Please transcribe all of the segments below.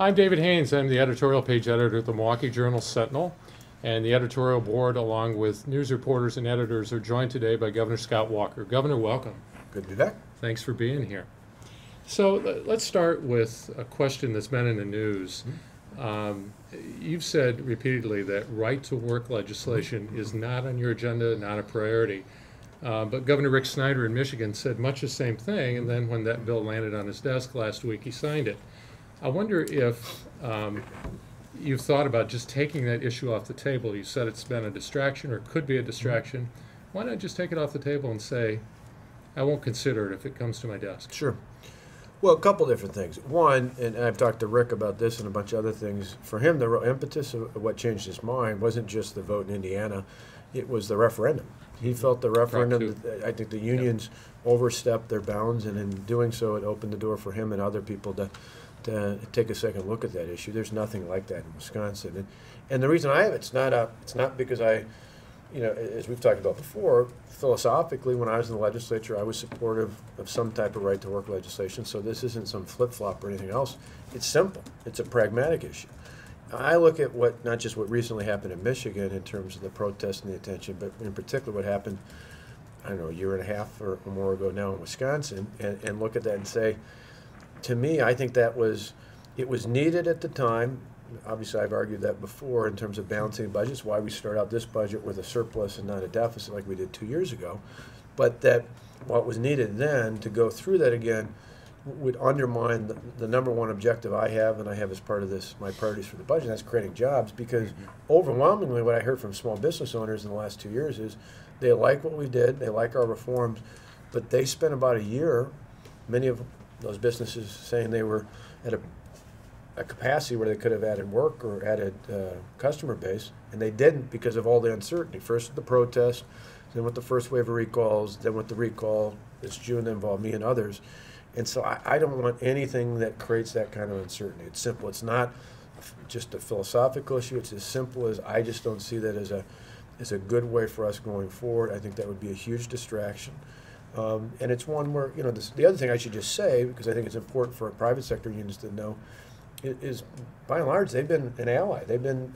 I'm David Haynes. I'm the editorial page editor at the Milwaukee Journal Sentinel. And the editorial board, along with news reporters and editors, are joined today by Governor Scott Walker. Governor, welcome. Good to be back. Thanks for being here. So let's start with a question that's been in the news. You've said repeatedly that right-to-work legislation is not on your agenda, not a priority. But Governor Rick Snyder in Michigan said much the same thing, and then when that bill landed on his desk last week, he signed it. I wonder if you've thought about just taking that issue off the table. You said it's been a distraction or could be a distraction. Why not just take it off the table and say, I won't consider it if it comes to my desk? Sure. Well, a couple different things. One, and I've talked to Rick about this and a bunch of other things, for him the real impetus of what changed his mind wasn't just the vote in Indiana, it was the referendum. He felt the referendum, I think the unions overstepped their bounds, and in doing so it opened the door for him and other people to take a second look at that issue. There's nothing like that in Wisconsin. And the reason I have it's not because I, as we've talked about before, philosophically, when I was in the legislature, I was supportive of some type of right-to-work legislation, so this isn't some flip-flop or anything else. It's simple. It's a pragmatic issue. I look at not just what recently happened in Michigan in terms of the protests and the attention, but in particular what happened, I don't know, a year and a half or more ago now in Wisconsin, and look at that and say, to me, I think it was needed at the time. Obviously, I've argued that before in terms of balancing budgets, why we start out this budget with a surplus and not a deficit like we did 2 years ago. But that what was needed then to go through that again would undermine the number one objective I have, and I have as part of this, my priorities for the budget, and that's creating jobs, because overwhelmingly what I heard from small business owners in the last 2 years is they like what we did, they like our reforms, but they spent about a year, many of those businesses saying they were at a capacity where they could have added work or added customer base, and they didn't because of all the uncertainty. First with the protest, then with the first wave of recalls, then with the recall this June that involved me and others. And so I don't want anything that creates that kind of uncertainty. It's simple. It's not just a philosophical issue. It's as simple as I just don't see that as a good way for us going forward. I think that would be a huge distraction. And it's one where, the other thing I should just say, because I think it's important for private sector unions to know, is by and large, they've been an ally. They've been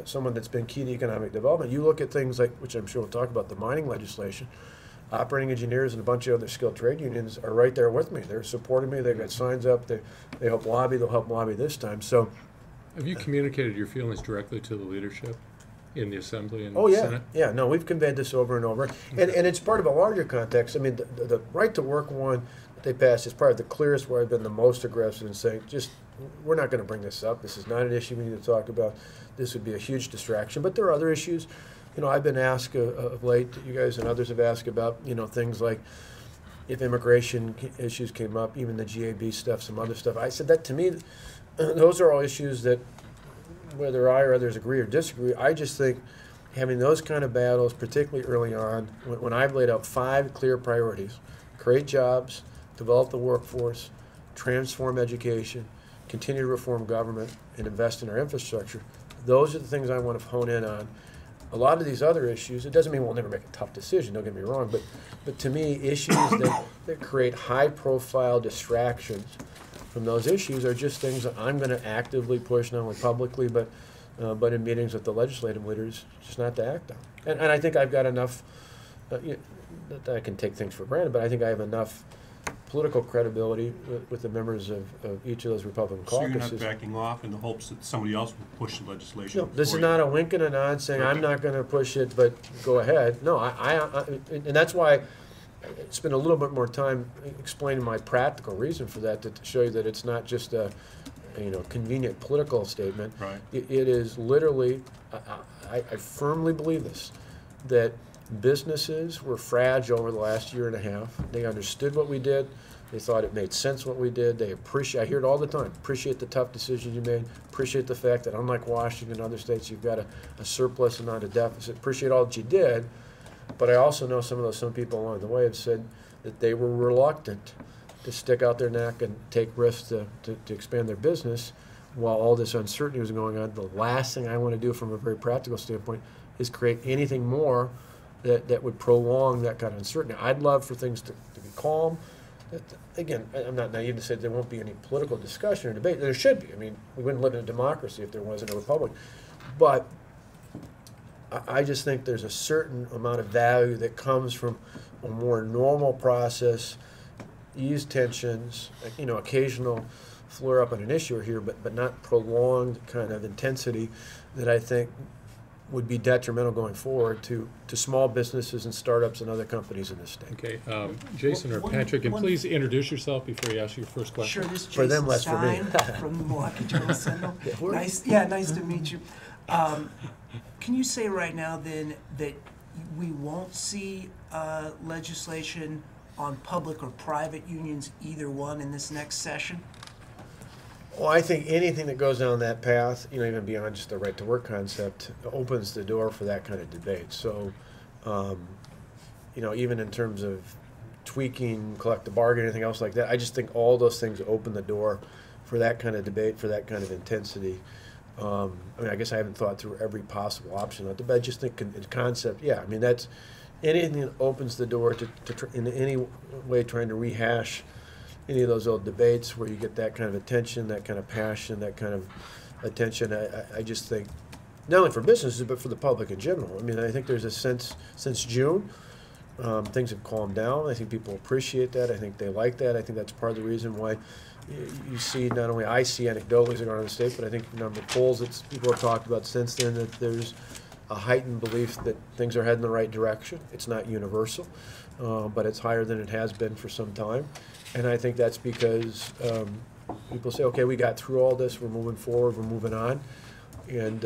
someone that's been key to economic development. You look at things like, which I'm sure we'll talk about, the mining legislation, operating engineers and a bunch of other skilled trade unions are right there with me. They're supporting me. They've got signs up. They help lobby. They'll help lobby this time. So, have you communicated your feelings directly to the leadership in the Assembly and the Senate? Yeah, no, we've conveyed this over and over. And it's part of a larger context. I mean, the right-to-work one that they passed is probably the clearest where I've been the most aggressive in saying, we're not going to bring this up. This is not an issue we need to talk about. This would be a huge distraction. But there are other issues. I've been asked of late, you guys and others have asked about, things like if immigration issues came up, even the GAB stuff, some other stuff. I said that to me, those are all issues that whether I or others agree or disagree, I just think having those kind of battles, particularly early on, when I've laid out 5 clear priorities, create jobs, develop the workforce, transform education, continue to reform government, and invest in our infrastructure, those are the things I want to hone in on. A lot of these other issues, it doesn't mean we'll never make a tough decision, don't get me wrong, but to me, issues that create high-profile distractions from those issues are just things that I'm going to actively push, not only publicly, but in meetings with the legislative leaders, just not to act on. And I think I've got enough, that I can take things for granted, but I think I have enough political credibility with the members of each of those Republican caucuses. So you're not backing off in the hopes that somebody else will push the legislation? No, this is not a wink and a nod saying I'm not going to push it, but go ahead. No, and that's why I spent a little bit more time explaining my practical reason for that, to show you that it's not just a convenient political statement. Right. It is literally, I firmly believe this, that businesses were fragile over the last year and a half. They understood what we did. They thought it made sense what we did. They I hear it all the time, appreciate the tough decisions you made, appreciate the fact that unlike Washington and other states, you've got a surplus and not a deficit, appreciate all that you did. But I also know some people along the way have said that they were reluctant to stick out their neck and take risks to expand their business while all this uncertainty was going on. The last thing I want to do from a very practical standpoint is create anything more that would prolong that kind of uncertainty. I'd love for things to be calm, Again, I'm not naive to say there won't be any political discussion or debate. There should be. I mean, we wouldn't live in a democracy if there wasn't a republic. But I just think there's a certain amount of value that comes from a more normal process, ease tensions, occasional flare up on an issue here, but not prolonged kind of intensity that I think would be detrimental going forward to small businesses and startups and other companies in this state. Okay, Jason or Patrick, and please introduce yourself before you ask your first question. Sure, this is For them, Jason less for me. Stein from the Milwaukee Journal Sentinel. Nice to meet you. Can you say right now then that we won't see legislation on public or private unions, either one, in this next session? Well, I think anything that goes down that path, even beyond just the right to work concept, opens the door for that kind of debate. So, even in terms of tweaking, collective bargaining, anything else like that, I just think all those things open the door for that kind of debate, for that kind of intensity. I guess I haven't thought through every possible option, but I just think in concept, yeah. That's anything that opens the door to in any way trying to rehash any of those old debates where you get that kind of attention, that kind of passion, that kind of attention. I just think, not only for businesses, but for the public in general. I think there's a sense, since June, things have calmed down. I think people appreciate that. I think they like that. I think that's part of the reason why you see, not only I see anecdotally going on in the state, but I think a number of polls that people have talked about since then, that there's a heightened belief that things are heading in the right direction. It's not universal, but it's higher than it has been for some time. And I think that's because people say, okay, we got through all this, we're moving forward, we're moving on. And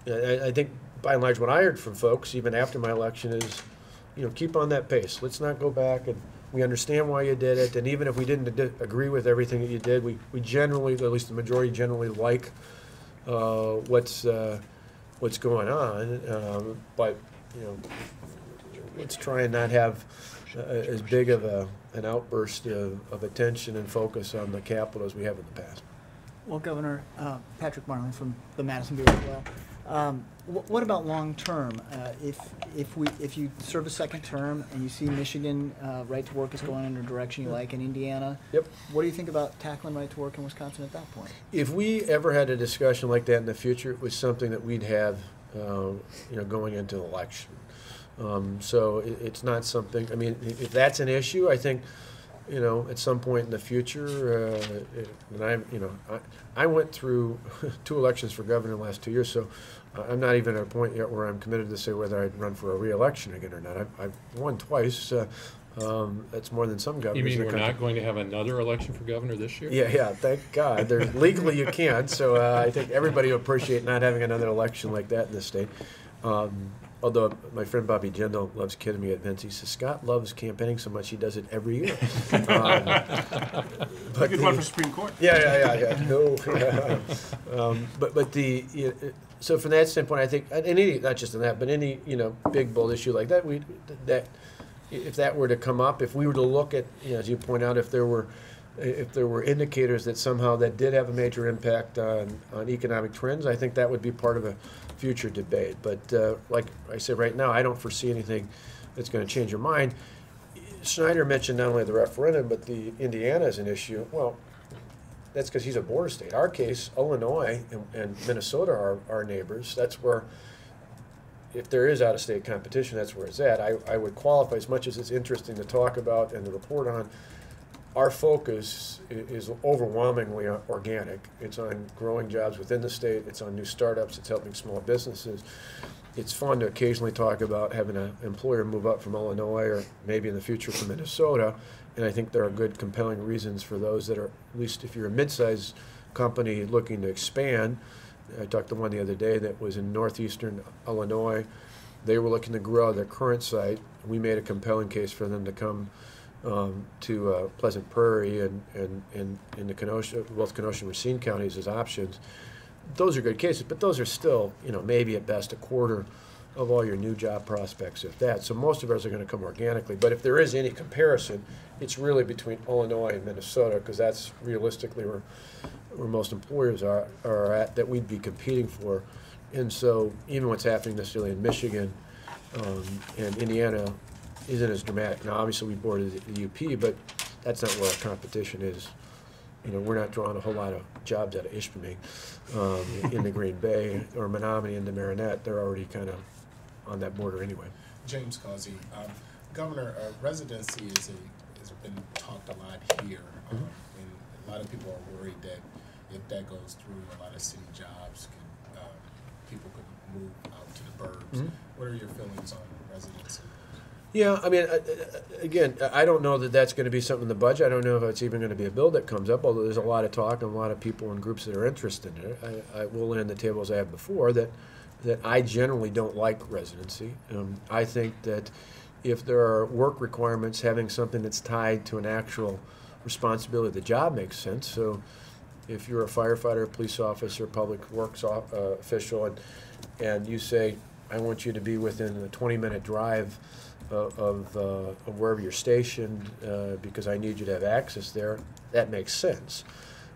I think, by and large, what I heard from folks, even after my election, is, keep on that pace. Let's not go back, and we understand why you did it. And even if we didn't agree with everything that you did, we generally, at least the majority, generally like what's going on. But, let's try and not have as big of an outburst of attention and focus on the Capitol as we have in the past. Well, Governor, Patrick Marlin from the Madison Bureau as well. What about long term? If you serve a second term and you see Michigan right to work is going in a direction you like, in Indiana, yep. What do you think about tackling right to work in Wisconsin at that point? If we ever had a discussion like that in the future, it was something that we'd have, going into the election. So it's not something. If that's an issue, I think, at some point in the future, and I went through 2 elections for governor in the last 2 years, so I'm not even at a point yet where I'm committed to say whether I'd run for a re-election again or not. I've won twice. That's more than some governors. You mean in the we're country. not going to have another election for governor this year? Yeah, thank God. Legally you can't, so I think everybody will appreciate not having another election like that in this state. Although my friend Bobby Jindal loves kidding me at Vince. He says, Scott loves campaigning so much he does it every year. You could run for Supreme Court. Yeah. No. So from that standpoint, I think, and any, not just in that, but any big bold issue like that, if that were to come up, if we were to look at, as you point out, if there were indicators that somehow that did have a major impact on economic trends, I think that would be part of a future debate. But like I said, right now, I don't foresee anything that's going to change your mind. Schneider mentioned not only the referendum, but the Indiana as an issue. Well, that's because he's a border state. Our case, Illinois and Minnesota are our neighbors. That's where, if there is out-of-state competition, that's where it's at. I would qualify, as much as it's interesting to talk about and to report on, our focus is overwhelmingly organic. It's on growing jobs within the state. It's on new startups. It's helping small businesses. It's fun to occasionally talk about having an employer move up from Illinois or maybe in the future from Minnesota. And I think there are good, compelling reasons for those that are, at least if you're a mid-sized company looking to expand. I talked to one the other day that was in northeastern Illinois. They were looking to grow their current site. We made a compelling case for them to come to Pleasant Prairie and in the Kenosha, both Kenosha and Racine counties as options. Those are good cases, but those are still, maybe at best a quarter of all your new job prospects, if that. So most of ours are going to come organically. But if there is any comparison, it's really between Illinois and Minnesota, because that's realistically where most employers are at, that we'd be competing for. And so even what's happening necessarily in Michigan and Indiana isn't as dramatic. Now, obviously, we boarded the UP, but that's not where our competition is. We're not drawing a whole lot of jobs out of Ishpeming in the Green Bay or Menominee into Marinette. They're already kind of on that border anyway. James Causey, Governor, residency has been talked a lot here, and a lot of people are worried that if that goes through, a lot of city jobs people could move out to the burbs. What are your feelings on residency? Yeah, I mean, again, I don't know that that's going to be something in the budget. I don't know if it's even going to be a bill that comes up, although there's a lot of talk and a lot of people and groups that are interested in it. I will land the table as I have before that I generally don't like residency. I think that if there are work requirements, having something that's tied to an actual responsibility of the job makes sense. So if you're a firefighter, a police officer, public works official, and you say, I want you to be within a 20-minute drive of wherever you're stationed because I need you to have access there, that makes sense.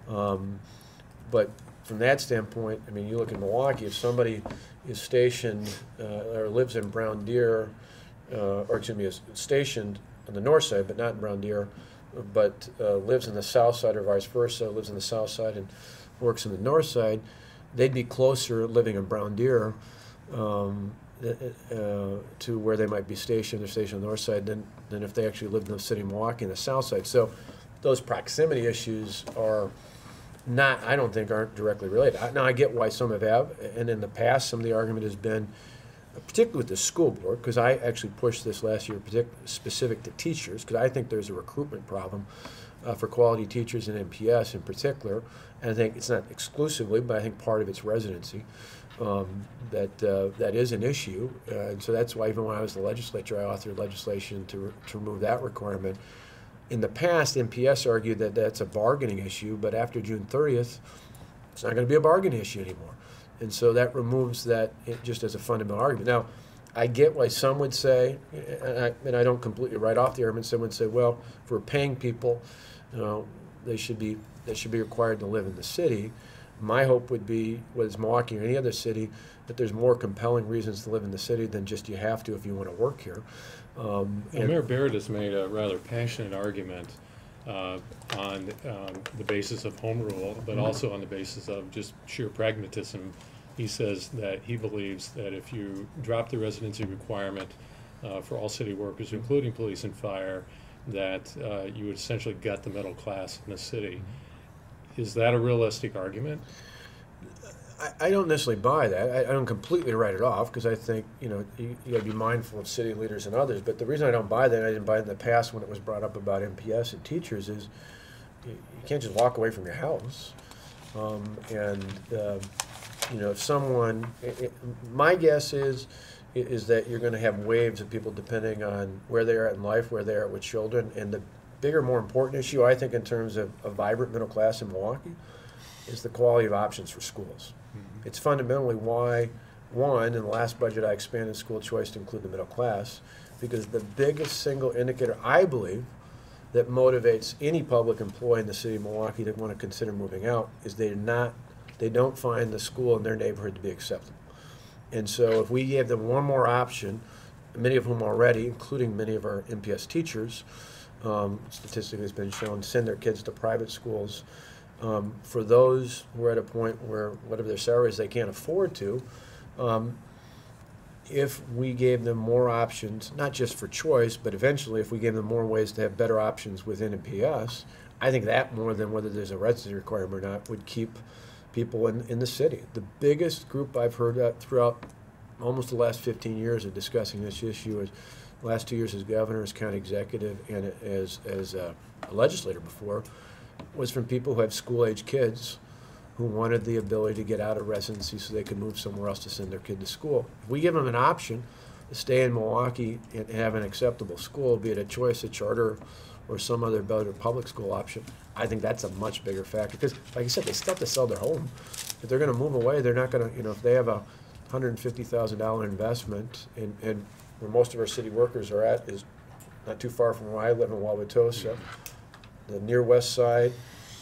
But from that standpoint, I mean, you look in Milwaukee, if somebody is stationed or lives in Brown Deer, or excuse me, is stationed on the north side, but not in Brown Deer, but lives in the south side or vice versa, lives in the south side and works in the north side, they'd be closer living in Brown Deer to where they might be stationed or stationed on the north side than if they actually lived in the city of Milwaukee on the south side. So those proximity issues are not, I don't think, aren't directly related. Now, I get why some have, and in the past, some of the argument has been, particularly with the school board, because I actually pushed this last year specific to teachers, because I think there's a recruitment problem for quality teachers in MPS in particular, and I think it's not exclusively, but I think part of it's residency. That is an issue, and so that's why even when I was in the legislature, I authored legislation to remove that requirement. In the past, MPS argued that that's a bargaining issue, but after June 30th, it's not going to be a bargaining issue anymore. And so that removes that just as a fundamental argument. Now, I get why some would say, and I don't completely write off the argument, some would say, well, if we're paying people, they should be required to live in the city. My hope would be, whether it's Milwaukee or any other city, that there's more compelling reasons to live in the city than just you have to if you want to work here. Mayor Barrett has made a rather passionate argument on the basis of home rule, but also on the basis of just sheer pragmatism. He says that he believes that if you drop the residency requirement for all city workers, including police and fire, that you would essentially gut the middle class in the city. Is that a realistic argument? I don't necessarily buy that. I don't completely write it off, because I think you got to be mindful of city leaders and others. But the reason I don't buy that, and I didn't buy it in the past when it was brought up about MPS and teachers, is you can't just walk away from your house. If someone, my guess is that you're going to have waves of people depending on where they are in life, where they are with children, and the bigger, more important issue, I think, in terms of a vibrant middle class in Milwaukee, is the quality of options for schools. Mm-hmm. It's fundamentally why, in the last budget, I expanded school choice to include the middle class, because the biggest single indicator, I believe, that motivates any public employee in the city of Milwaukee that want to consider moving out is they don't find the school in their neighborhood to be acceptable. And so if we gave them one more option, many of whom already, including many of our MPS teachers, statistically has been shown, send their kids to private schools. For those who are at a point where whatever their salaries they can't afford to, if we gave them more options, not just for choice, but eventually if we gave them more ways to have better options within MPS, I think that more than whether there's a residency requirement or not would keep people in the city. The biggest group I've heard throughout almost the last 15 years of discussing this issue is the last 2 years as governor, as county executive, and as a legislator before, was from people who have school-age kids who wanted the ability to get out of residency so they could move somewhere else to send their kid to school. If we give them an option to stay in Milwaukee and have an acceptable school, be it a choice, a charter, or some other better public school option, I think that's a much bigger factor. Because, like I said, they still have to sell their home. If they're going to move away, they're not going to, if they have a $150,000 investment, and where most of our city workers are at is not too far from where I live in Wauwatosa, the near west side,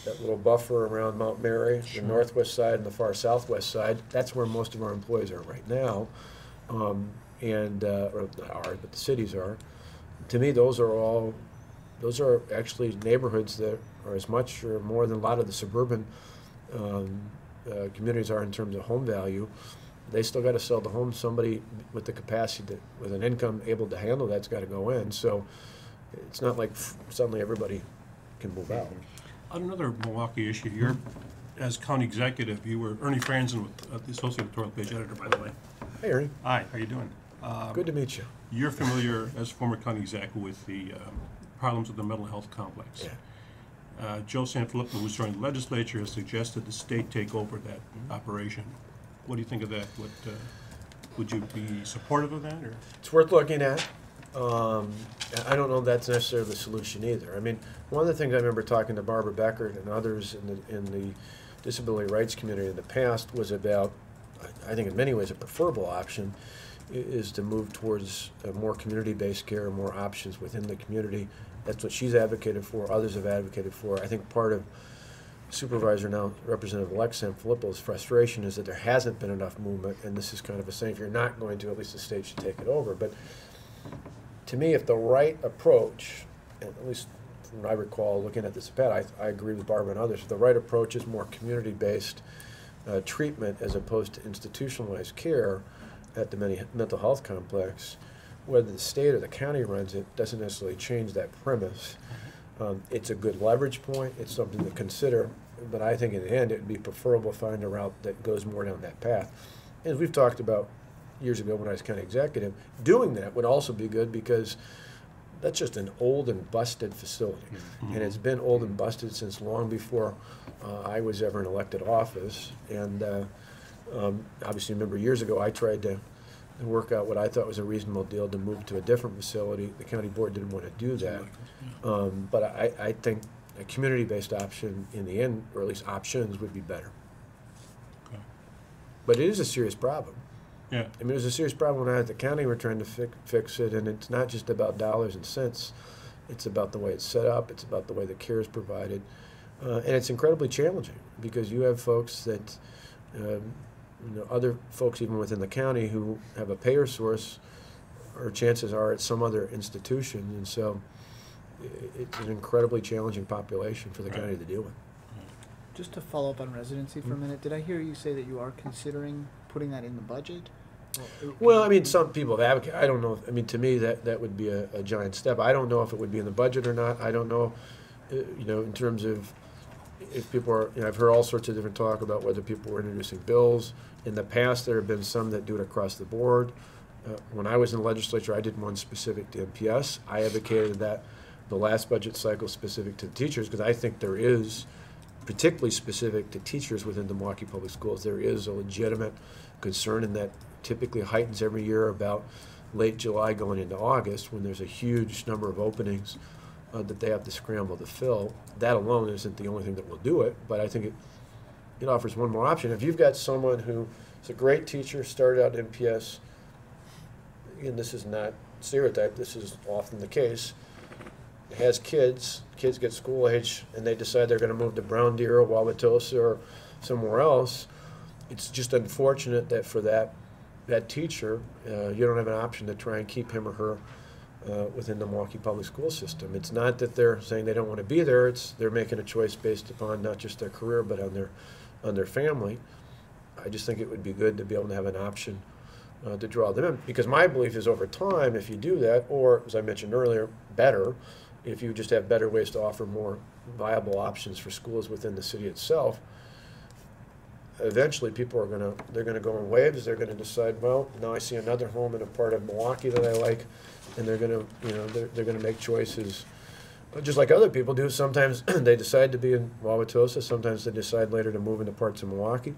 that little buffer around Mount Mary, the northwest side and the far southwest side, that's where most of our employees are right now, or not ours, but the cities are. To me, those are all those are actually neighborhoods that are as much or more than a lot of the suburban communities are in terms of home value. They still got to sell the home. Somebody with the capacity, with an income able to handle that's got to go in. So it's not like suddenly everybody can move out. On another Milwaukee issue, you're, as county executive, you were Ernie Franzen, with the Associated Editorial Page editor, by the way. Hey, Ernie. Hi, how you doing? Good to meet you. You're familiar, as former county exec, with the problems of the mental health complex. Yeah. Joe Sanfilippo, who's joined the legislature, has suggested the state take over that operation. What do you think of that? What would you be supportive of that, or? It's worth looking at. I don't know if that's necessarily the solution either. I mean, one of the things I remember talking to Barbara Beckert and others in the disability rights community in the past was about, I think in many ways a preferable option, is to move towards a more community-based care, more options within the community. That's what she's advocated for, others have advocated for. I think part of Supervisor, now Representative-elect Sanfilippo's frustration is that there hasn't been enough movement, and this is kind of a saying, if you're not going to, at least the state should take it over. But to me, if the right approach, and at least from what I recall looking at this pad, I agree with Barbara and others, if the right approach is more community-based treatment as opposed to institutionalized care at the mental health complex, whether the state or the county runs it doesn't necessarily change that premise. It's a good leverage point. It's something to consider, but I think in the end it would be preferable to find a route that goes more down that path. As we've talked about years ago when I was county executive, doing that would also be good because that's just an old and busted facility. And it's been old and busted since long before I was ever in elected office. And obviously, remember years ago I tried to work out what I thought was a reasonable deal to move to a different facility. The county board didn't want to do that. But I think a community-based option in the end, or at least options, would be better. Okay. But it is a serious problem. Yeah. I mean, it was a serious problem when I was at the county. We're trying to fix it, and it's not just about dollars and cents. It's about the way it's set up. It's about the way the care is provided. And it's incredibly challenging because you have folks that, other folks even within the county who have a payer source, or chances are at some other institution. And so it's an incredibly challenging population for the county to deal with. Just to follow up on residency for a minute, did I hear you say that you are considering putting that in the budget? Well, I mean, some people have advocated. I don't know. I mean, to me, that would be a giant step. I don't know if it would be in the budget or not. I don't know, in terms of if people are, I've heard all sorts of different talk about whether people were introducing bills. In the past, there have been some that do it across the board. When I was in the legislature, I did one specific to MPS. I advocated that the last budget cycle specific to the teachers because I think there is, particularly specific to teachers within the Milwaukee Public Schools, there is a legitimate concern, and that typically heightens every year about late July going into August when there's a huge number of openings that they have to scramble to fill. That alone isn't the only thing that will do it, but I think it offers one more option. If you've got someone who is a great teacher, started out in MPS, and this is not stereotype, this is often the case, has kids get school age, and they decide they're going to move to Brown Deer or Wauwatosa or somewhere else, it's just unfortunate that for that teacher, you don't have an option to try and keep him or her within the Milwaukee Public School system. It's not that they're saying they don't want to be there, it's they're making a choice based upon not just their career but on their family. I just think it would be good to be able to have an option to draw them in, because my belief is over time, if you do that, or as I mentioned earlier, better, if you just have better ways to offer more viable options for schools within the city itself, eventually people are they're gonna go in waves. They're gonna decide, well, now I see another home in a part of Milwaukee that I like, and they're gonna, they're gonna make choices, just like other people do. Sometimes they decide to be in Wauwatosa. Sometimes they decide later to move into parts of Milwaukee,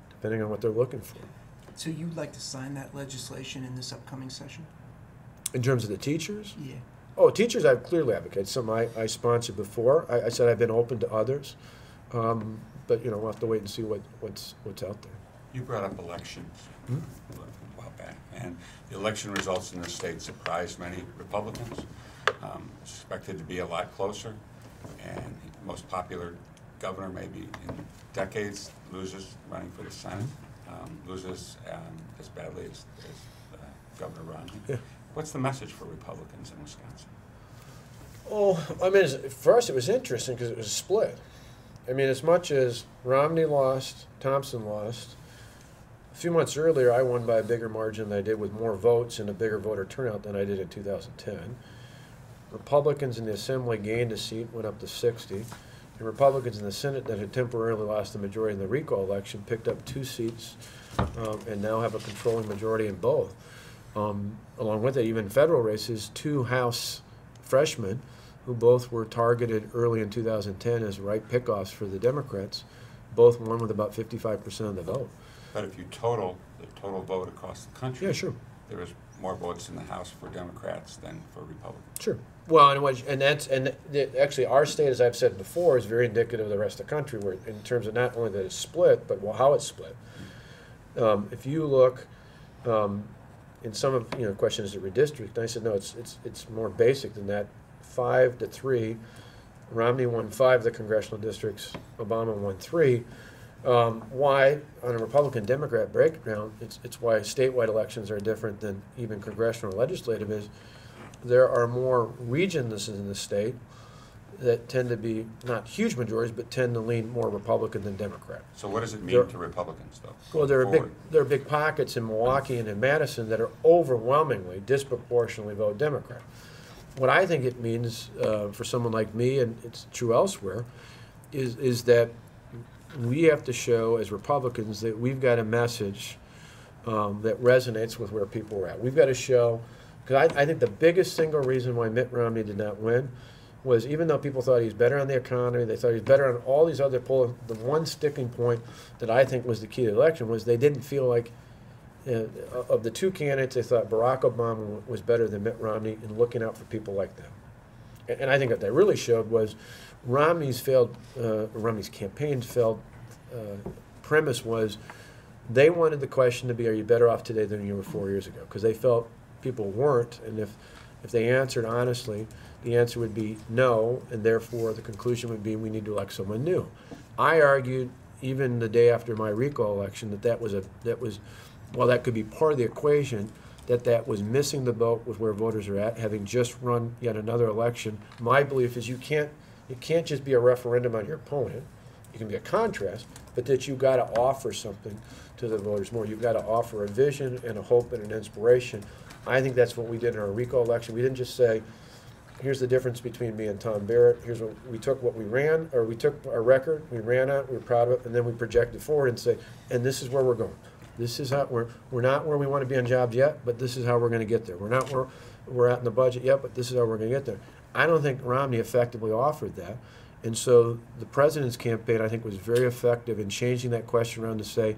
depending on what they're looking for. So you'd like to sign that legislation in this upcoming session? In terms of the teachers? Yeah. Oh, teachers I've clearly advocated. Some I sponsored before. I said I've been open to others. But we'll have to wait and see what's out there. You brought up elections a while back, and the election results in the state surprised many Republicans. Suspected to be a lot closer, and the most popular governor maybe in decades loses running for the Senate, loses as badly as Governor Romney. Yeah. What's the message for Republicans in Wisconsin? Oh, I mean, for us it was interesting because it was a split. I mean, as much as Romney lost, Thompson lost, a few months earlier I won by a bigger margin than I did with more votes and a bigger voter turnout than I did in 2010. Republicans in the Assembly gained a seat, went up to 60. And Republicans in the Senate that had temporarily lost the majority in the recall election picked up 2 seats and now have a controlling majority in both. Along with it, even federal races, 2 House freshmen who both were targeted early in 2010 as right pickoffs for the Democrats, both won with about 55% of the vote. But if you total the total vote across the country, Yeah, sure. there was more votes in the House for Democrats than for Republicans. Sure. Well, actually our state, as I've said before, is very indicative of the rest of the country, where in terms of not only that it's split, but how it's split. If you look in some of the question is it redistricting? I said no, it's more basic than that. 5-3, Romney won 5 of the congressional districts. Obama won 3. Why, on a Republican-Democrat breakdown, it's why statewide elections are different than even congressional or legislative is there are more regions in the state that tend to be not huge majorities, but tend to lean more Republican than Democrat. So what does it mean to Republicans, though? Well, there forward? are big pockets in Milwaukee and in Madison that are overwhelmingly, disproportionately vote Democrat. What I think it means for someone like me, and it's true elsewhere, is that we have to show as Republicans that we've got a message that resonates with where people are at. We've got to show, because I think the biggest single reason why Mitt Romney did not win was even though people thought he was better on the economy, they thought he was better on all these other polls, the one sticking point that I think was the key to the election was they didn't feel like, of the 2 candidates, they thought Barack Obama was better than Mitt Romney in looking out for people like them. And I think what that really showed was Romney's campaign's failed premise was they wanted the question to be, are you better off today than you were 4 years ago? Because they felt people weren't, and if they answered honestly, the answer would be no, and therefore the conclusion would be we need to elect someone new. I argued even the day after my recall election that was while that could be part of the equation, that was missing the boat with where voters are at, having just run yet another election. My belief is you can't just be a referendum on your opponent. You can be a contrast, but that you've got to offer something to the voters more. You've got to offer a vision and a hope and an inspiration. I think that's what we did in our recall election. We didn't just say, here's the difference between me and Tom Barrett. Here's what we took we took our record, we ran it, we were proud of it, and then we projected forward and say, and this is where we're going. This is how we're not where we want to be on jobs yet, but this is how we're going to get there. We're not where we're at in the budget yet, but this is how we're going to get there. I don't think Romney effectively offered that. And so the president's campaign, I think, was very effective in changing that question around to say,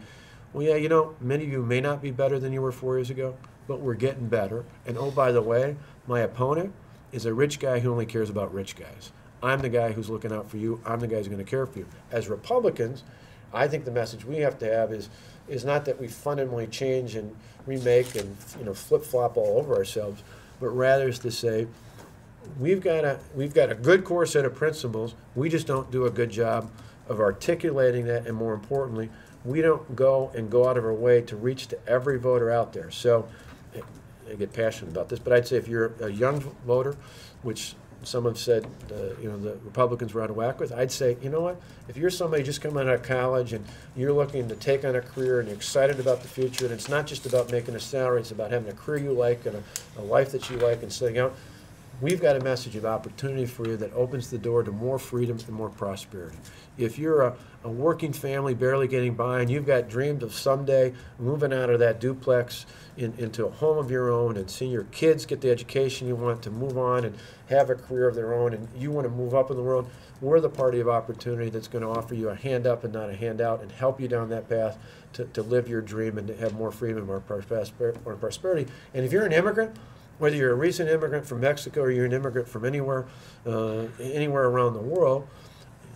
well, yeah, many of you may not be better than you were 4 years ago, but we're getting better. And oh, by the way, my opponent is a rich guy who only cares about rich guys. I'm the guy who's looking out for you. I'm the guy who's going to care for you. As Republicans, I think the message we have to have is not that we fundamentally change and remake and flip-flop all over ourselves, but rather is to say we've got a good core set of principles. We just don't do a good job of articulating that, and more importantly, we don't go out of our way to reach to every voter out there. So I get passionate about this, but I'd say if you're a young voter, which some have said the Republicans were out of whack with, I'd say, you know what, if you're somebody just coming out of college and you're looking to take on a career and you're excited about the future, and it's not just about making a salary, it's about having a career you like and a life that you like and setting out, we've got a message of opportunity for you that opens the door to more freedom and more prosperity. If you're a working family barely getting by and you've got dreams of someday moving out of that duplex into a home of your own and seeing your kids get the education you want to move on and have a career of their own, and you want to move up in the world, we're the party of opportunity that's going to offer you a hand up and not a handout and help you down that path to live your dream and to have more freedom and more prosperity. And if you're an immigrant, whether you're a recent immigrant from Mexico or you're an immigrant from anywhere around the world,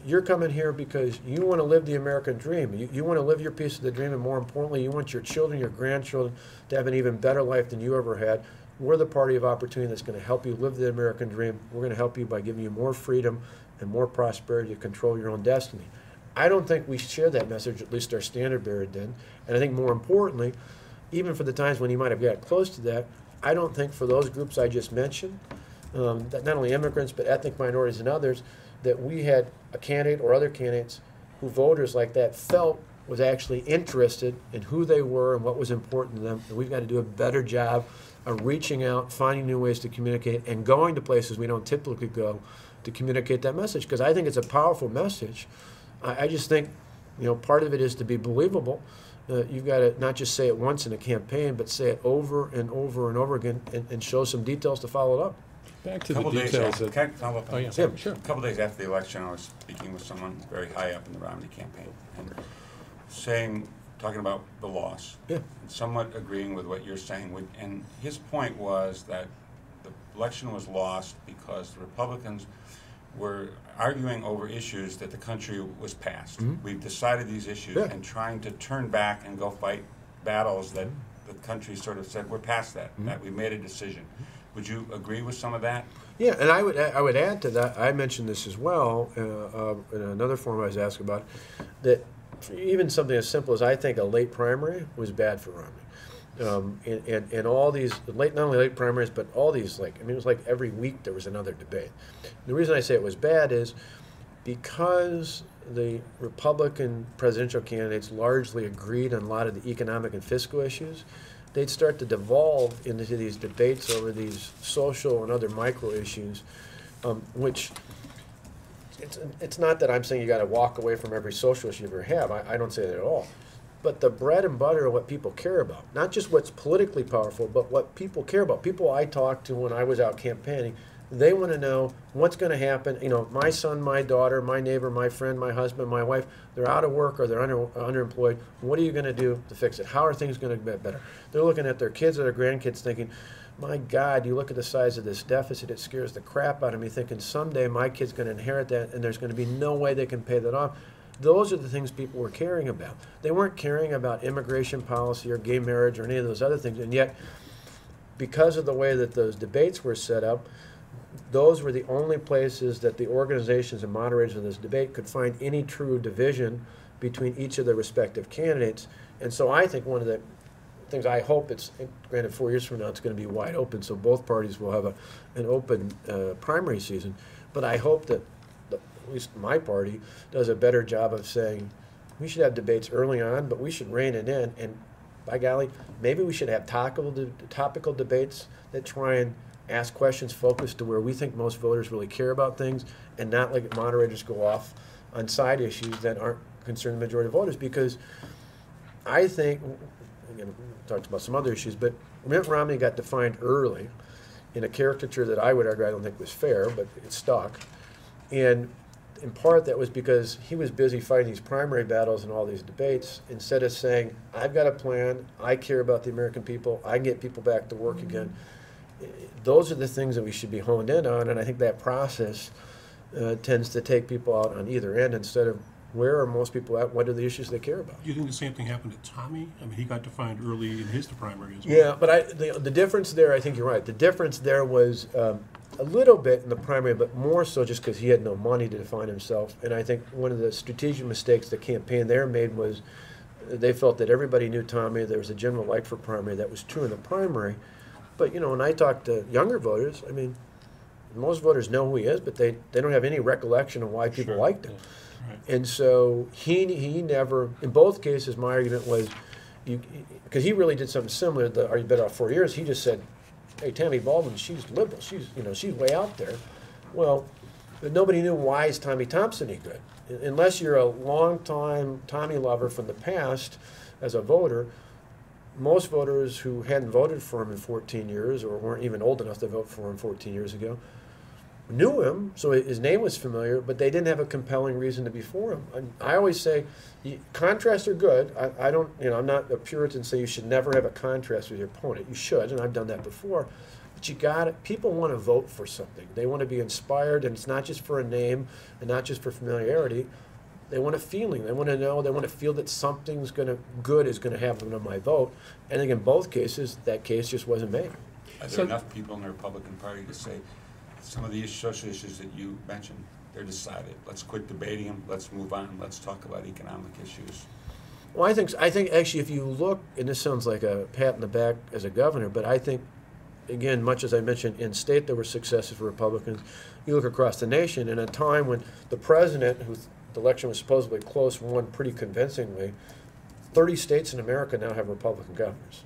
you're coming here because you want to live the American dream. You want to live your piece of the dream, and more importantly, you want your children, your grandchildren to have an even better life than you ever had. We're the party of opportunity that's going to help you live the American dream. We're going to help you by giving you more freedom and more prosperity to control your own destiny. I don't think we share that message, at least our standard bearer did. And I think more importantly, even for the times when you might have got close to that, I don't think for those groups I just mentioned that not only immigrants but ethnic minorities and others, that we had a candidate or other candidates who voters like that felt was actually interested in who they were and what was important to them. And we've got to do a better job of reaching out, finding new ways to communicate, and going to places we don't typically go to communicate that message. Because I think it's a powerful message. I just think, part of it is to be believable. You've got to not just say it once in a campaign, but say it over and over and over again, and show some details to follow it up. Back to the Couple days details. after, can I follow up on Oh, yeah, that? sure. A couple days after the election, I was speaking with someone very high up in the Romney campaign, and talking about the loss, Yeah. and somewhat agreeing with what you're saying. And his point was that the election was lost because the Republicans were arguing over issues that the country was past. We've decided these issues, Yeah. and trying to turn back and go fight battles that the country sort of said, we're past that, that we made a decision. Would you agree with some of that? Yeah, and I would add to that. I mentioned this as well in another forum I was asked about, that even something as simple as I think a late primary was bad for Romney. And all these not only late primaries, but all these it was like every week there was another debate. The reason I say it was bad is because the Republican presidential candidates largely agreed on a lot of the economic and fiscal issues, they'd start to devolve into these debates over these social and other micro issues, which it's not that I'm saying you got to walk away from every social issue you ever have. I don't say that at all. But the bread and butter of what people care about, not just what's politically powerful, but what people care about. People I talked to when I was out campaigning, they want to know what's going to happen. My son, my daughter, my neighbor, my friend, my husband, my wife, they're out of work or they're underemployed. What are you going to do to fix it? How are things going to get better? They're looking at their kids or their grandkids thinking, my God, you look at the size of this deficit, it scares the crap out of me, thinking someday my kid's going to inherit that and there's going to be no way they can pay that off. Those are the things people were caring about. They weren't caring about immigration policy or gay marriage or any of those other things. And yet, because of the way that those debates were set up, those were the only places that the organizations and moderators of this debate could find any true division between each of their respective candidates. And so I think one of the things I hope granted 4 years from now it's going to be wide open, so both parties will have an open primary season. But I hope that at least my party does a better job of saying we should have debates early on, but we should rein it in. And by golly, maybe we should have topical debates that try and ask questions focused to where we think most voters really care about things, and not let moderators go off on side issues that aren't concerning the majority of voters. Because I think, again, we talked about some other issues, but Mitt Romney got defined early in a caricature that I would argue I don't think was fair, but it stuck. And in part that was because he was busy fighting these primary battles and all these debates, instead of saying, I've got a plan, I care about the American people, I can get people back to work again. Those are the things that we should be honed in on, and I think that process tends to take people out on either end instead of where are most people at, what are the issues they care about. Do you think the same thing happened to Tommy? I mean, he got defined early in his primary as well. Yeah, but the difference there, I think you're right. The difference there was a little bit in the primary, but more so just because he had no money to define himself. And I think one of the strategic mistakes the campaign there made was they felt that everybody knew Tommy. There was a general like for primary. That was true in the primary. But, when I talk to younger voters, I mean, most voters know who he is, but they don't have any recollection of why people liked him. Right. And so he never, in both cases, my argument was, because he really did something similar, Are You Better Off 4 Years, he just said, hey, Tammy Baldwin, she's liberal, she's way out there. Well, but nobody knew why is Tommy Thompson any good. Unless you're a long-time Tommy lover from the past as a voter, most voters who hadn't voted for him in 14 years or weren't even old enough to vote for him 14 years ago knew him, so his name was familiar, but they didn't have a compelling reason to be for him. I always say contrasts are good. I don't, I'm not a Puritan, say you should never have a contrast with your opponent. You should, and I've done that before. But you got it. People want to vote for something. They want to be inspired, and it's not just for a name and not just for familiarity. They want a feeling. They want to know. They want to feel that something's good is going to happen on my vote. And I think in both cases, that case just wasn't made. Are there enough people in the Republican Party to say some of these social issues that you mentioned, they're decided? Let's quit debating them. Let's move on. Let's talk about economic issues. Well, I think actually if you look, and this sounds like a pat in the back as a governor, but I think again, much as I mentioned, in state there were successes for Republicans. You look across the nation, in a time when the president, whose election was supposedly close, won pretty convincingly, 30 states in America now have Republican governors.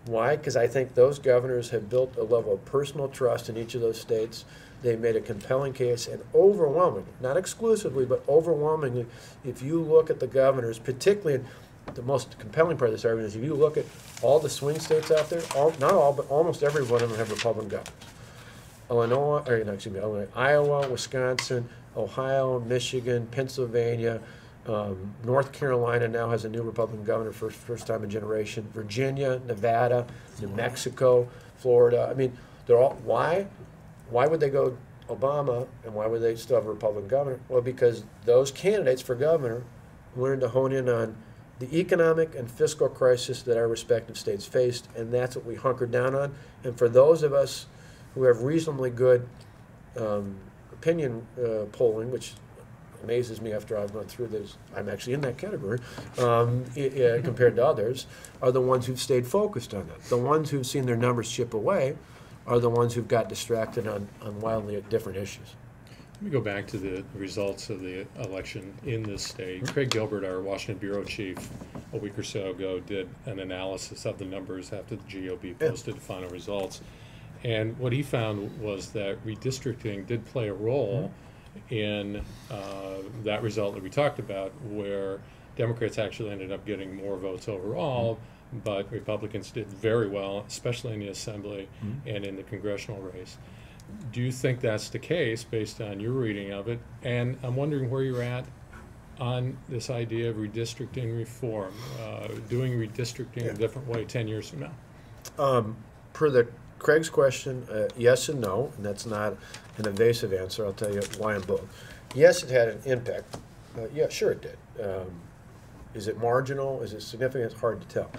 Why? Because I think those governors have built a level of personal trust in each of those states. They made a compelling case, and overwhelmingly, not exclusively, but overwhelmingly, if you look at the governors, particularly the most compelling part of this argument is if you look at all the swing states out there, not all, but almost every one of them have Republican governors. Illinois, Iowa, Wisconsin, Ohio, Michigan, Pennsylvania, North Carolina now has a new Republican governor for first time in generation. Virginia, Nevada, New Mexico, Florida. I mean, they're all, why? Why would they go Obama, and why would they still have a Republican governor? Well, because those candidates for governor learned to hone in on the economic and fiscal crisis that our respective states faced, and that's what we hunkered down on. And for those of us who have reasonably good opinion polling, which amazes me after I've gone through this, I'm actually in that category, compared to others, are the ones who've stayed focused on that. The ones who've seen their numbers chip away are the ones who've got distracted on wildly different issues. Let me go back to the results of the election in this state. Craig Gilbert, our Washington bureau chief, a week or so ago did an analysis of the numbers after the GOP posted the final results. And what he found was that redistricting did play a role in that result that we talked about, where Democrats actually ended up getting more votes overall, but Republicans did very well, especially in the Assembly and in the congressional race. Do you think that's the case based on your reading of it? And I'm wondering where you're at on this idea of redistricting reform, doing redistricting a different way 10 years from now. Per Craig's question, yes and no, and that's not an evasive answer. I'll tell you why on both. Yes, it had an impact. Yeah, sure it did. Is it marginal? Is it significant? It's hard to tell.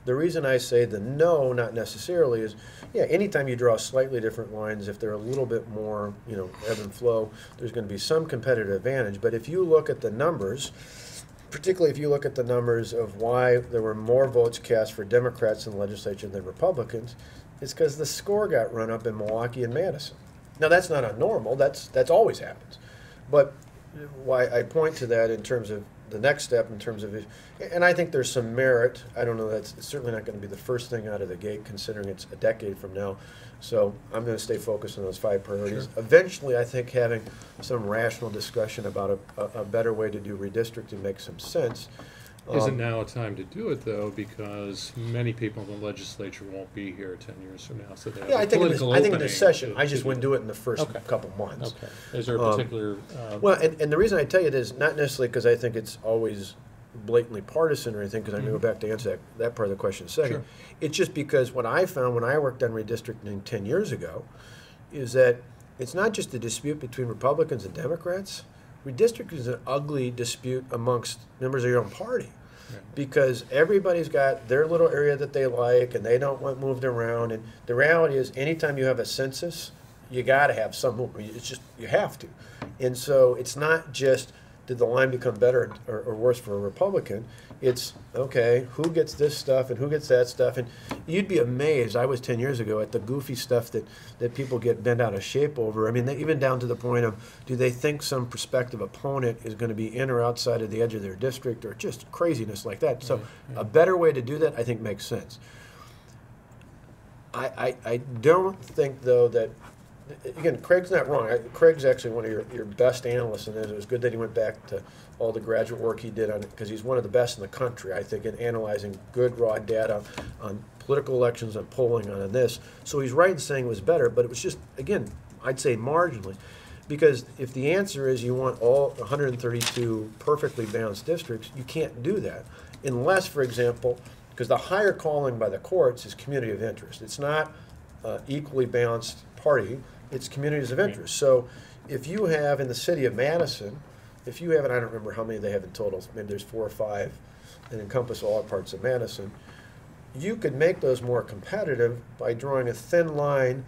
The reason I say the no, not necessarily, is, yeah, anytime you draw slightly different lines, if they're a little bit more, ebb and flow, there's going to be some competitive advantage. But if you look at the numbers, particularly if you look at the numbers of why there were more votes cast for Democrats in the legislature than Republicans, it's because the score got run up in Milwaukee and Madison. Now, that's not abnormal. That's always happens. But why I point to that in terms of the next step, in terms of, and I think there's some merit. I don't know, that's certainly not going to be the first thing out of the gate, considering it's a decade from now. So I'm going to stay focused on those 5 priorities. Sure. Eventually, I think having some rational discussion about a better way to do redistricting makes some sense. Isn't now a time to do it, though, because many people in the legislature won't be here 10 years from now, so they have I think in this session, I just to wouldn't do it in the first couple months. Okay. Is there a particular... well, and the reason I tell you this is not necessarily because I think it's always blatantly partisan or anything, because I'm going to go back to answer that part of the question in a second. Sure. It's just because what I found when I worked on redistricting 10 years ago is that it's not just a dispute between Republicans and Democrats. Redistricting is an ugly dispute amongst members of your own party, because everybody's got their little area that they like and they don't want moved around. And the reality is, anytime you have a census, you got to have some movement. It's just, you have to. And so it's not just, did the line become better or worse for a Republican? It's, okay, who gets this stuff and who gets that stuff? And you'd be amazed, I was 10 years ago, at the goofy stuff that people get bent out of shape over. I mean, even down to the point of, do they think some prospective opponent is going to be in or outside of the edge of their district, or just craziness like that. So a better way to do that, I think, makes sense. I don't think, though, that, again, Craig's not wrong. Craig's actually one of your best analysts, and it was good that he went back to all the graduate work he did on it, because he's one of the best in the country, I think, in analyzing good raw data on political elections and polling on this. So he's right in saying it was better, but it was just, again, I'd say marginally. Because if the answer is you want all 132 perfectly balanced districts, you can't do that. Unless, for example, because the higher calling by the courts is community of interest. It's not equally balanced party, it's communities of interest. So if you have in the city of Madison, if you have, and I don't remember how many they have in total, maybe there's 4 or 5 that encompass all parts of Madison, you could make those more competitive by drawing a thin line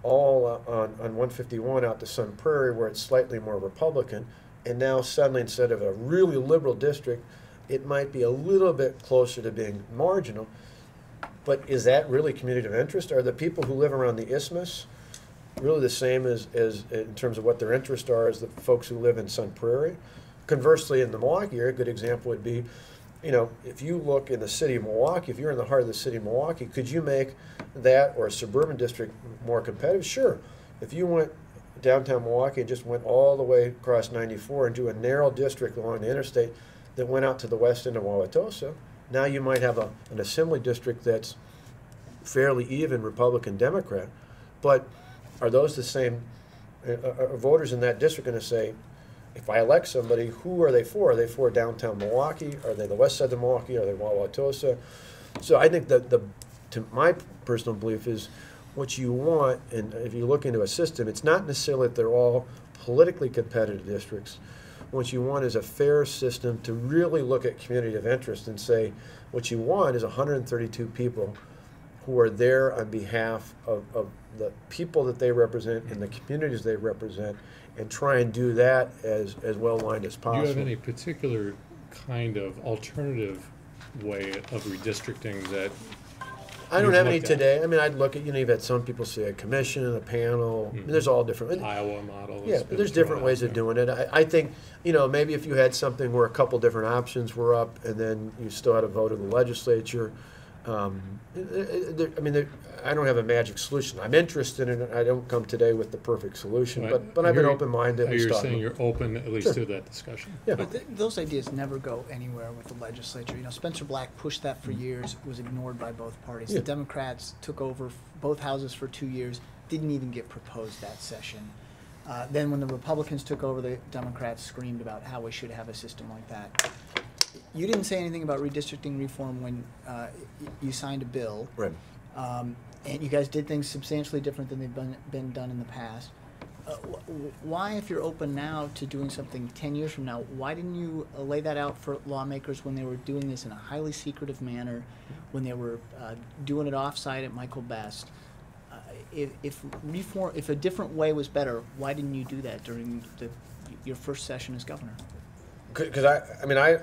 all on 151 out to Sun Prairie, where it's slightly more Republican, and now suddenly, instead of a really liberal district, it might be a little bit closer to being marginal. But is that really community of interest? Are the people who live around the isthmus really the same as in terms of what their interests are as the folks who live in Sun Prairie? Conversely, in the Milwaukee area, a good example would be, you know, if you look in the city of Milwaukee, if you're in the heart of the city of Milwaukee, could you make that or a suburban district more competitive? Sure. If you went downtown Milwaukee and just went all the way across 94 and do a narrow district along the interstate that went out to the west end of Wauwatosa, now you might have an assembly district that's fairly even Republican-Democrat. But are those the same, are voters in that district going to say, if I elect somebody, who are they for? Are they for downtown Milwaukee? Are they the west side of Milwaukee? Are they Wauwatosa? So I think that to my personal belief is what you want, and if you look into a system, it's not necessarily that they're all politically competitive districts. What you want is a fair system to really look at community of interest and say, what you want is 132 people who are there on behalf of the people that they represent and the communities they represent, and try and do that as well aligned as possible. Do you have any particular kind of alternative way of redistricting that? I don't you've have any looked at? today. I mean, I'd look at, you know, you've had some people say a commission, a panel. I mean, there's all different. Iowa model. Yeah, but there's different ways of doing it. I think, you know, maybe if you had something where a couple different options were up and then you still had a vote in the legislature, I mean, I don't have a magic solution. I'm interested in it. I don't come today with the perfect solution, Right. but I've been open-minded. You're saying you're open at least Sure. to that discussion? Yeah. But those ideas never go anywhere with the legislature. You know, Spencer Black pushed that for years, was ignored by both parties. Yeah. The Democrats took over both houses for 2 years, didn't even get proposed that session. Then when the Republicans took over, the Democrats screamed about how we should have a system like that. You didn't say anything about redistricting reform when you signed a bill. Right. And you guys did things substantially different than they've been done in the past. Why, if you're open now to doing something 10 years from now, why didn't you lay that out for lawmakers when they were doing this in a highly secretive manner, when they were doing it off-site at Michael Best? If a different way was better, why didn't you do that during your first session as governor? Because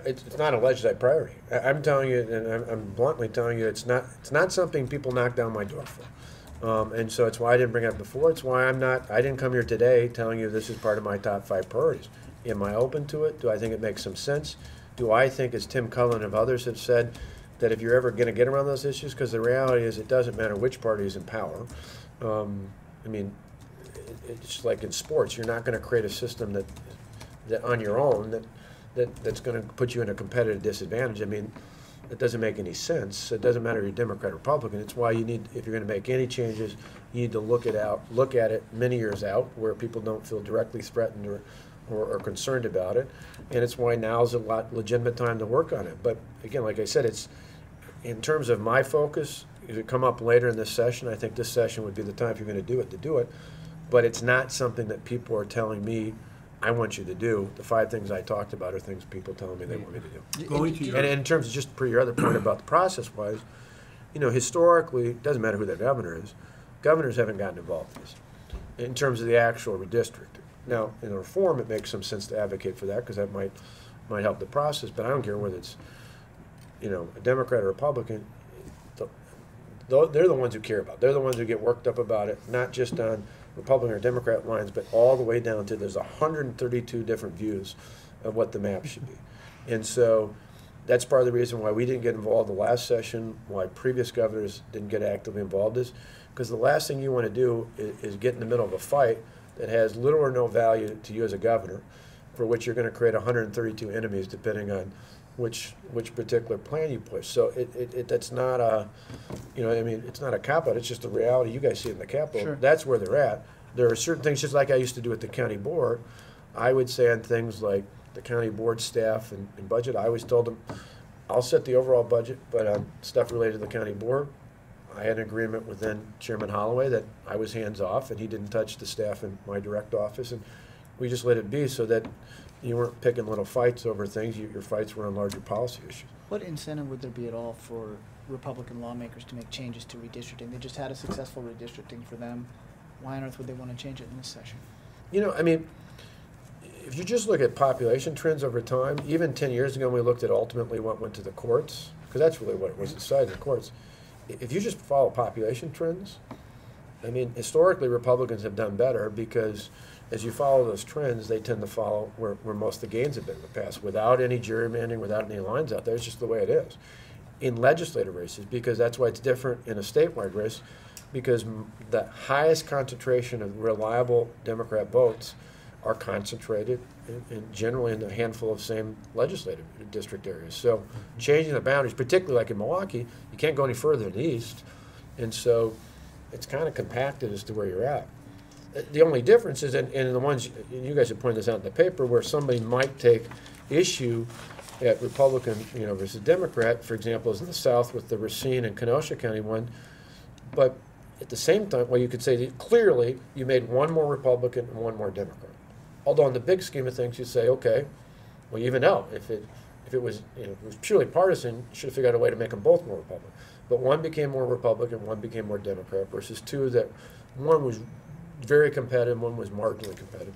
it's not a legislative priority. I'm telling you, and I'm bluntly telling you, it's not something people knock down my door for. And so it's why I didn't bring it up before. It's why I didn't come here today telling you this is part of my top 5 priorities. Am I open to it? Do I think it makes some sense? Do I think, as Tim Cullen and others have said, that if you're ever going to get around those issues, because the reality is it doesn't matter which party is in power. I mean, it's like in sports, you're not going to create a system that on your own that's going to put you in a competitive disadvantage. I mean, it doesn't make any sense. It doesn't matter if you're Democrat or Republican. It's why you need, if you're going to make any changes, you need to look at it many years out where people don't feel directly threatened or concerned about it. And it's why now's a legitimate time to work on it. But again, like I said, it's in terms of my focus, if it come up later in this session, I think this session would be the time if you're going to do it. But it's not something that people are telling me I want you to do. The 5 things I talked about are things people telling me they want me to do. Going to your, And in terms of just per your other point about the process-wise, you know, historically, it doesn't matter who the governor is, governors haven't gotten involved in this in terms of the actual redistricting. Now, in a reform, it makes some sense to advocate for that because that might help the process, but I don't care whether it's, you know, a Democrat or Republican. They're the ones who care about it. They're the ones who get worked up about it, not just on Republican or Democrat lines, but all the way down to there's 132 different views of what the map should be. And so that's part of the reason why we didn't get involved the last session, why previous governors didn't get actively involved, is because the last thing you want to do is get in the middle of a fight that has little or no value to you as a governor, for which you're going to create 132 enemies depending on which particular plan you push. So that's not a, you know, I mean, it's not a cop-out, it's just a reality. You guys see it in the Capitol. Sure. That's where they're at. There are certain things, just like I used to do at the county board, I would say on things like the county board staff and budget, I always told them, I'll set the overall budget, but on stuff related to the county board, I had an agreement with then Chairman Holloway that I was hands-off and he didn't touch the staff in my direct office, and we just let it be so that you weren't picking little fights over things. Your fights were on larger policy issues. What incentive would there be at all for Republican lawmakers to make changes to redistricting? They just had a successful redistricting for them. Why on earth would they want to change it in this session? You know, I mean, if you just look at population trends over time, even 10 years ago when we looked at ultimately what went to the courts, because that's really what it was decided, the courts, if you just follow population trends, I mean, historically Republicans have done better because as you follow those trends, they tend to follow where most of the gains have been in the past, without any gerrymandering, without any lines out there. It's just the way it is. In legislative races, because that's why it's different in a statewide race, because the highest concentration of reliable Democrat votes are concentrated generally in a handful of same legislative district areas. So changing the boundaries, particularly like in Milwaukee, you can't go any further in the east, and so it's kind of compacted as to where you're at. The only difference is in the ones, you guys have pointed this out in the paper, where somebody might take issue at Republican, versus Democrat, for example, is in the South with the Racine and Kenosha County one. But at the same time, well, you could say that clearly you made one more Republican and one more Democrat. Although in the big scheme of things, you say, okay, well, you even know if it was if it was purely partisan, you should have figured out a way to make them both more Republican. But one became more Republican, one became more Democrat, versus two that one was very competitive, one was marginally competitive.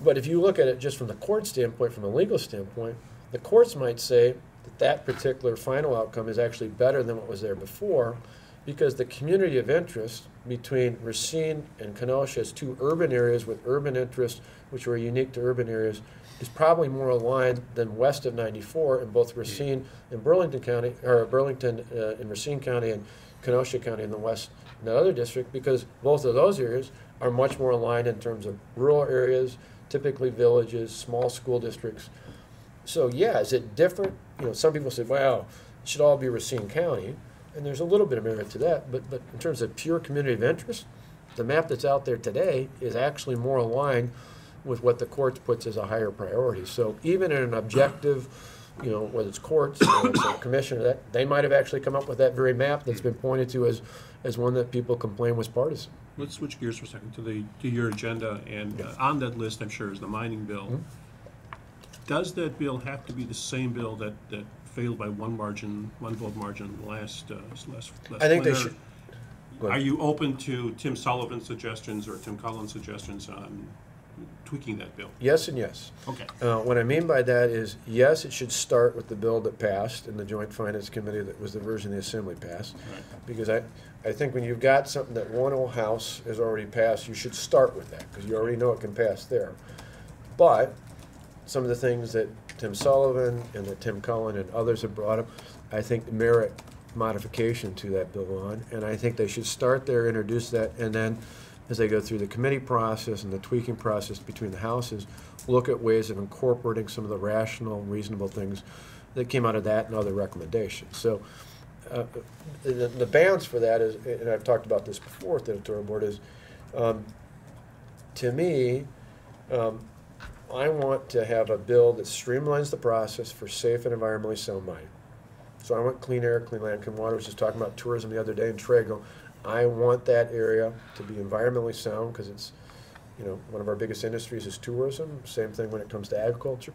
But if you look at it just from the court standpoint, from a legal standpoint, the courts might say that that particular final outcome is actually better than what was there before, because the community of interest between Racine and Kenosha as two urban areas with urban interests, which were unique to urban areas, is probably more aligned than west of 94 in both Racine and Burlington County, or Burlington in Racine County and Kenosha County in the west, in the other district, because both of those areas are much more aligned in terms of rural areas, typically villages, small school districts. So yeah, is it different? Some people say, well, it should all be Racine County, and there's a little bit of merit to that, but in terms of pure community of interest, the map that's out there today is actually more aligned with what the courts puts as a higher priority. So even in an objective, whether it's courts or it's a commissioner, that they might have actually come up with that very map that's been pointed to as one that people complain was partisan. Let's switch gears for a second to your agenda, and on that list, I'm sure, is the mining bill. Mm-hmm. Does that bill have to be the same bill that failed by one vote margin last I think they winter? should. Go ahead. Are you open to Tim Sullivan's suggestions or Tim Collins' suggestions on tweaking that bill? Yes and yes. Okay. What I mean by that is, yes, it should start with the bill that passed in the Joint Finance Committee, that was the version the Assembly passed. Right. Because I think when you've got something that one old house has already passed, you should start with that, because you already know it can pass there. But some of the things that Tim Sullivan and that Tim Cullen and others have brought up, I think merit modification to that bill on, and I think they should start there, introduce that, and then as they go through the committee process and the tweaking process between the houses, look at ways of incorporating some of the rational, reasonable things that came out of that and other recommendations. So the balance for that is, and I've talked about this before with the editorial board, is to me, I want to have a bill that streamlines the process for safe and environmentally sound mining. So I want clean air, clean land, clean water. I was just talking about tourism the other day in Trago. I want that area to be environmentally sound, because it's, one of our biggest industries is tourism. Same thing when it comes to agriculture.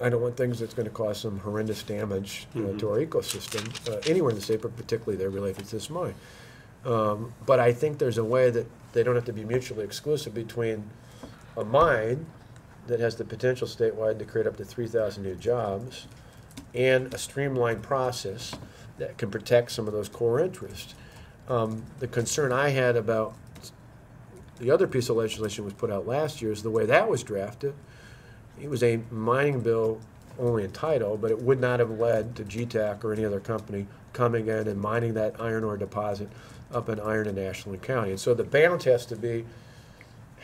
I don't want things that's going to cause some horrendous damage to our ecosystem anywhere in the state, but particularly they're related to this mine. But I think there's a way that they don't have to be mutually exclusive between a mine that has the potential statewide to create up to 3,000 new jobs and a streamlined process that can protect some of those core interests. The concern I had about the other piece of legislation was put out last year is the way that was drafted. It was a mining bill only in title, but it would not have led to GTAC or any other company coming in and mining that iron ore deposit up in Iron and Ashland County. And so the balance has to be,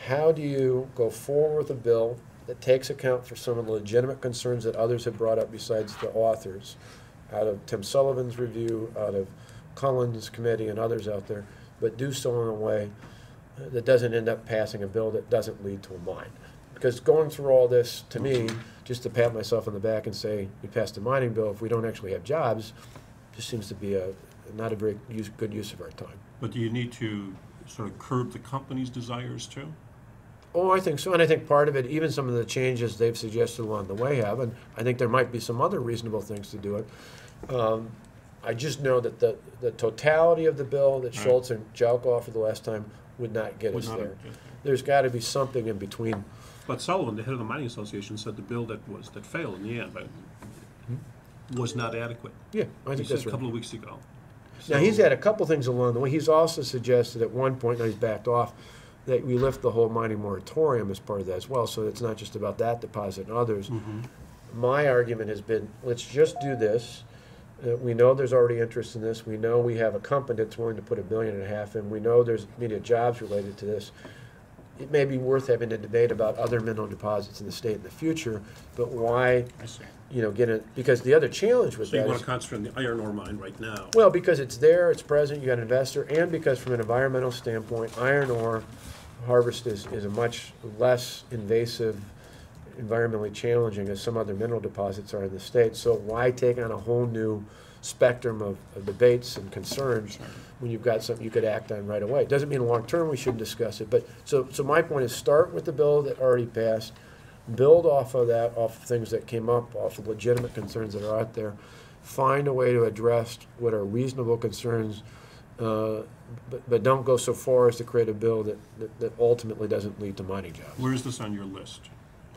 how do you go forward with a bill that takes account for some of the legitimate concerns that others have brought up besides the authors, out of Tim Sullivan's review, out of Collins' committee and others out there, but do so in a way that doesn't end up passing a bill that doesn't lead to a mine. Because going through all this, to me, just to pat myself on the back and say we passed a mining bill if we don't actually have jobs, just seems to be not a very good use of our time. But do you need to sort of curb the company's desires too? Oh, I think so, and I think part of it, even some of the changes they've suggested along the way have, and I think there might be some other reasonable things to do it. I just know that the totality of the bill that Schultz and Jalko offered the last time would not get us there. There's got to be something in between. But Sullivan, the head of the Mining Association, said the bill that failed in the end, but was not adequate. Yeah, I think He said that's a couple right. of weeks ago. Now, he's had a couple things along the way. He's also suggested at one point, now he's backed off, that we lift the whole mining moratorium as part of that as well, so it's not just about that deposit and others. My argument has been, let's just do this. We know there's already interest in this. We know we have a company that's willing to put $1.5 billion in. We know there's immediate jobs related to this. It may be worth having a debate about other mineral deposits in the state in the future, but why, I see. get it? Because the other challenge with So you that want is, to concentrate on the iron ore mine right now? well, because it's there, it's present, you got an investor, and because from an environmental standpoint, iron ore harvest is a much less invasive, environmentally challenging as some other mineral deposits are in the state. So why take on a whole new spectrum of debates and concerns when you've got something you could act on right away? It doesn't mean long term we shouldn't discuss it, but so my point is start with the bill that already passed, build off of that, off of things that came up, off of legitimate concerns that are out there, find a way to address what are reasonable concerns, but don't go so far as to create a bill that ultimately doesn't lead to mining jobs. Where is this on your list?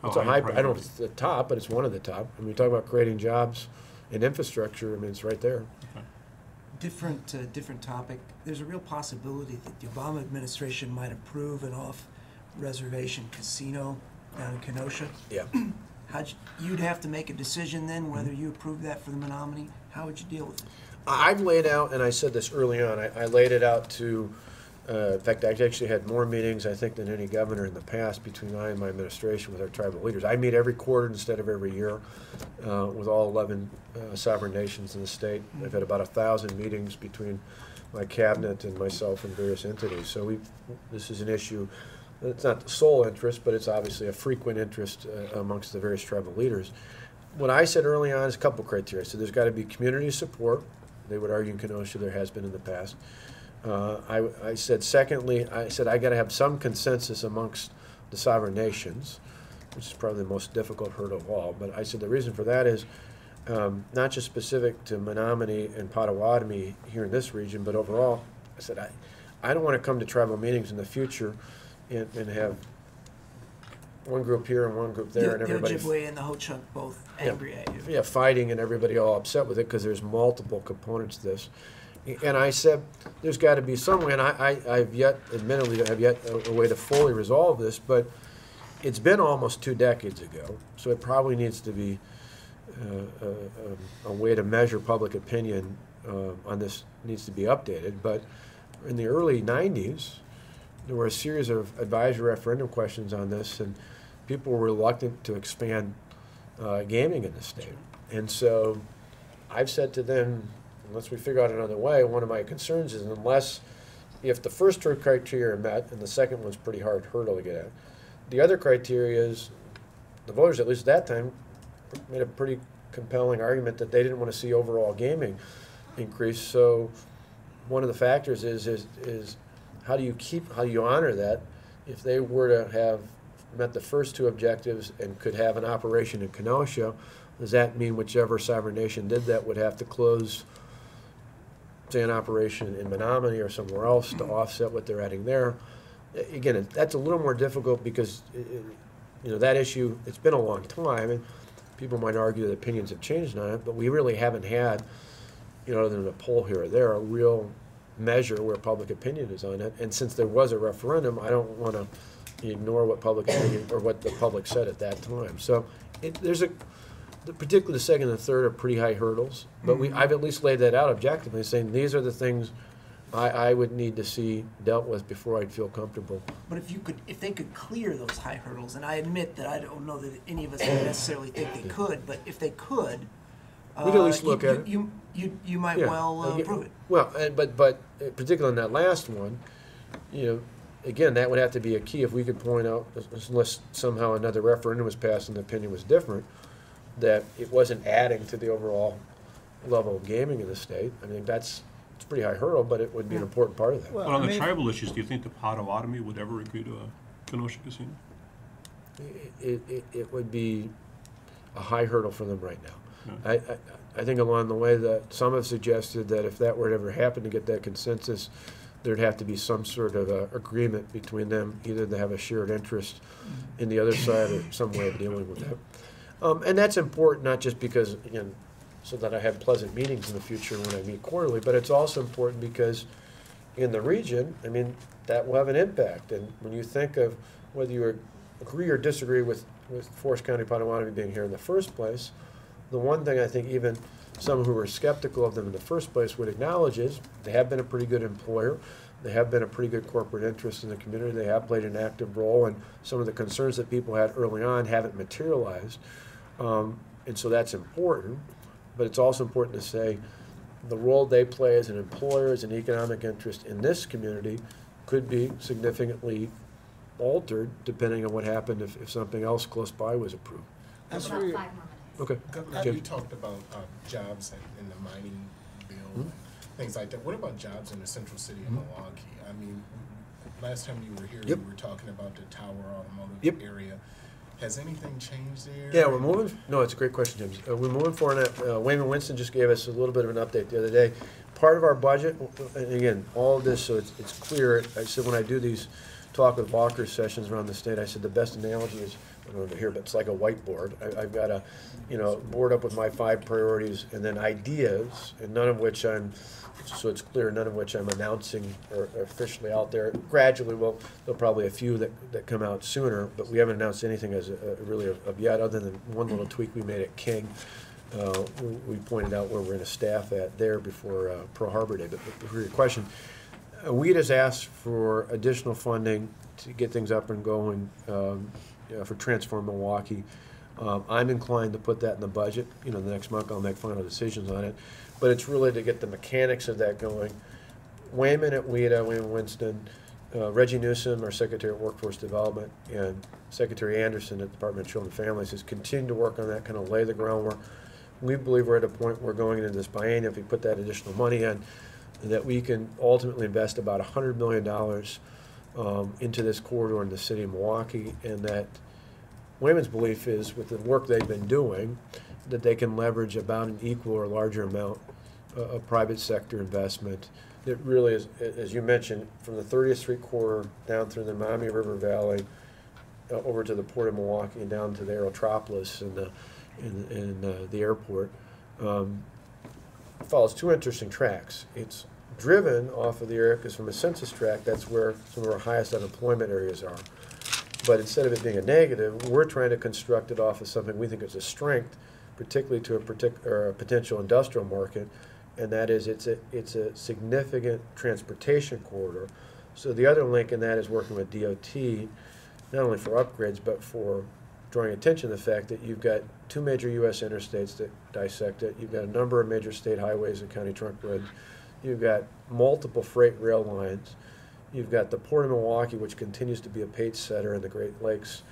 It's a high, I don't know if it's the top, but it's one of the top. I mean, you talk about creating jobs and infrastructure, I mean, it's right there. Different topic. There's a real possibility that the Obama administration might approve an off-reservation casino down in Kenosha. Yeah. You'd have to make a decision then whether you approve that for the Menominee. How would you deal with it? I've laid out, and I said this early on, I laid it out to, in fact, I actually had more meetings, I think, than any governor in the past between I and my administration with our tribal leaders. I meet every quarter instead of every year with all 11 sovereign nations in the state. I've had about 1,000 meetings between my cabinet and myself and various entities. So this is an issue. It's not the sole interest, but it's obviously a frequent interest amongst the various tribal leaders. What I said early on is a couple criteria. So there's got to be community support. They would argue in Kenosha there has been in the past. I said, secondly, I got to have some consensus amongst the sovereign nations, which is probably the most difficult hurdle of all. But I said the reason for that is not just specific to Menominee and Potawatomi here in this region, but overall. I said, I don't want to come to tribal meetings in the future and have one group here and one group there, and everybody. The Ojibwe and the Ho-Chunk both angry at you. Yeah, fighting and everybody all upset with it because there's multiple components to this. And I said, there's got to be some way, and I've yet, admittedly, have yet a way to fully resolve this, but it's been almost 2 decades ago, so it probably needs to be a way to measure public opinion on this needs to be updated. But in the early 90s, there were a series of advisory referendum questions on this, and people were reluctant to expand gaming in the state. And so I've said to them, unless we figure out another way, one of my concerns is if the first two criteria are met, and the second one's a pretty hard hurdle to get at, the other criteria is the voters, at least at that time, made a pretty compelling argument that they didn't want to see overall gaming increase. So one of the factors is how do you honor that if they were to have met the first two objectives and could have an operation in Kenosha? Does that mean whichever sovereign nation did that would have to close, say, an operation in Menominee or somewhere else to offset what they're adding there? Again, that's a little more difficult because that issue, it's been a long time, and people might argue that opinions have changed on it, but we really haven't had, other than a poll here or there, a real measure where public opinion is on it. And since there was a referendum, I don't want to ignore what public opinion or what the public said at that time. So particularly the second and third are pretty high hurdles, but I've at least laid that out objectively, saying these are the things I would need to see dealt with before I'd feel comfortable. But if they could clear those high hurdles, and I admit that I don't know that any of us necessarily think they could, but if they could, we'd at least look at it. You might approve it. Well, but particularly in that last one, again, that would have to be a key. If we could point out, unless somehow another referendum was passed and the opinion was different, that it wasn't adding to the overall level of gaming in the state. I mean, it's a pretty high hurdle, but it would be an important part of that. Well, on the tribal issues, do you think the Potawatomi would ever agree to a Kenosha casino? It would be a high hurdle for them right now. Yeah. I think along the way that some have suggested that if that were to ever happen to get that consensus, there'd have to be some sort of agreement between them, either to have a shared interest in the other side or some way of dealing with that. And that's important, not just because, again, so that I have pleasant meetings in the future when I meet quarterly. But it's also important because in the region, I mean, that will have an impact. And when you think of whether you agree or disagree with Forest County Potawatomi being here in the first place, the one thing I think even some who were skeptical of them in the first place would acknowledge is they have been a pretty good employer. They have been a pretty good corporate interest in the community. They have played an active role, and some of the concerns that people had early on haven't materialized. And so that's important. But it's also important to say the role they play as an employer, as an economic interest in this community, could be significantly altered depending on what happened if something else close by was approved. As About for 5 your, more minutes. Okay. Governor, Jim. you talked about jobs in the mining bill and things like that. What about jobs in the central city of Milwaukee? I mean, last time you were here, Yep. you were talking about the Tower Automotive Yep. area. Has anything changed there? Yeah, we're moving. No, it's a great question, James. We're moving forward. Wayman Winston just gave us a little bit of an update the other day. Part of our budget, and again, all of this, so it's clear. I said when I do these talk with Walker sessions around the state, I said the best analogy is, I don't know over here, but it's like a whiteboard. I've got a, board up with my 5 priorities and then ideas, and none of which I'm, so it's clear, none of which I'm announcing or officially out there. Gradually, there'll probably a few that come out sooner, but we haven't announced anything as really of yet, other than one little tweak we made at King. We pointed out where we're going to staff at there before Pearl Harbor Day. But for your question, WEED has asked for additional funding to get things up and going for Transform Milwaukee. I'm inclined to put that in the budget. The next month I'll make final decisions on it. But it's really to get the mechanics of that going. Wayman at WEDA, Wayman Winston, Reggie Newsom, our Secretary of Workforce Development, and Secretary Anderson at the Department of Children and Families has continued to work on that, kind of lay the groundwork. We believe we're at a point where going into this biennium, if we put that additional money in, that we can ultimately invest about $100 million into this corridor in the city of Milwaukee, and that Wayman's belief is, with the work they've been doing, that they can leverage about an equal or larger amount of private sector investment. That really is, as you mentioned, from the 30th Street corridor down through the Maumee River Valley, over to the Port of Milwaukee and down to the Aerotropolis and the airport. Follows 2 interesting tracks. It's driven off of the area because from a census tract, that's where some of our highest unemployment areas are. But instead of it being a negative, we're trying to construct it off of something we think is a strength, particularly to a potential industrial market, and that is it's a significant transportation corridor. So the other link in that is working with DOT, not only for upgrades, but for drawing attention to the fact that you've got 2 major U.S. interstates that dissect it. You've got a number of major state highways and county trunk roads. You've got multiple freight rail lines. You've got the Port of Milwaukee, which continues to be a pace setter in the Great Lakes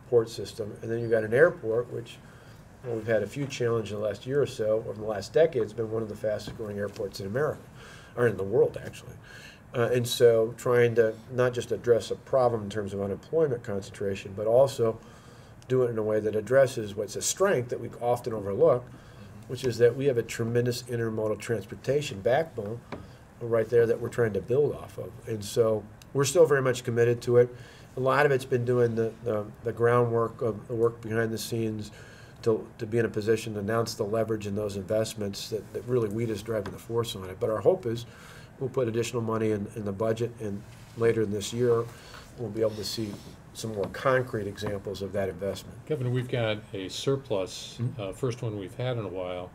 port system. And then you've got an airport, which we've had a few challenges in the last year or so. Over the last decade, it's been one of the fastest growing airports in America, or in the world, actually. And so trying to not just address a problem in terms of unemployment concentration, but also do it in a way that addresses what's a strength that we often overlook, which is that we have a tremendous intermodal transportation backbone right there that we're trying to build off of. And so we're still very much committed to it. A lot of it's been doing the groundwork of the work behind the scenes to be in a position to announce the leverage in those investments that really WEED is driving the force on it. But our hope is we'll put additional money in the budget, and later in this year we'll be able to see some more concrete examples of that investment. Governor, we've got a surplus, first one we've had in a while,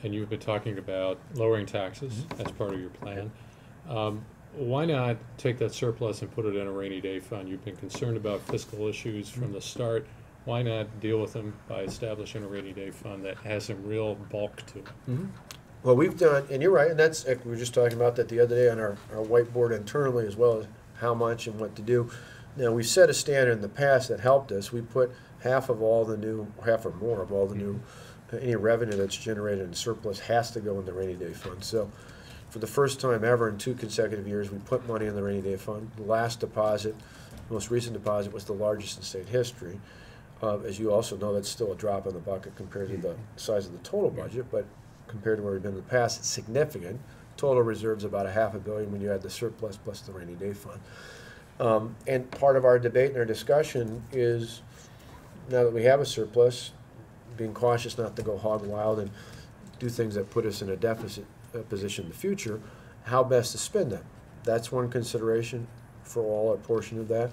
and you've been talking about lowering taxes as part of your plan. Why not take that surplus and put it in a rainy day fund? You've been concerned about fiscal issues from the start. Why not deal with them by establishing a rainy day fund that has some real bulk to it? Well, we've done, and you're right, and that's, we were just talking about that the other day on our whiteboard internally, as well as how much and what to do. Now, we set a standard in the past that helped us. We put half or more of all the new, any revenue that's generated in surplus has to go in the rainy day fund. So for the first time ever in 2 consecutive years, we put money in the rainy day fund. The last deposit, most recent deposit, was the largest in state history. As you also know, that's still a drop in the bucket compared to the size of the total budget, but compared to where we've been in the past, it's significant. Total reserves about $500 million when you add the surplus plus the rainy day fund. And part of our debate and our discussion is, now that we have a surplus, being cautious not to go hog wild and do things that put us in a deficit position in the future, how best to spend them. That's one consideration for all or portion of that.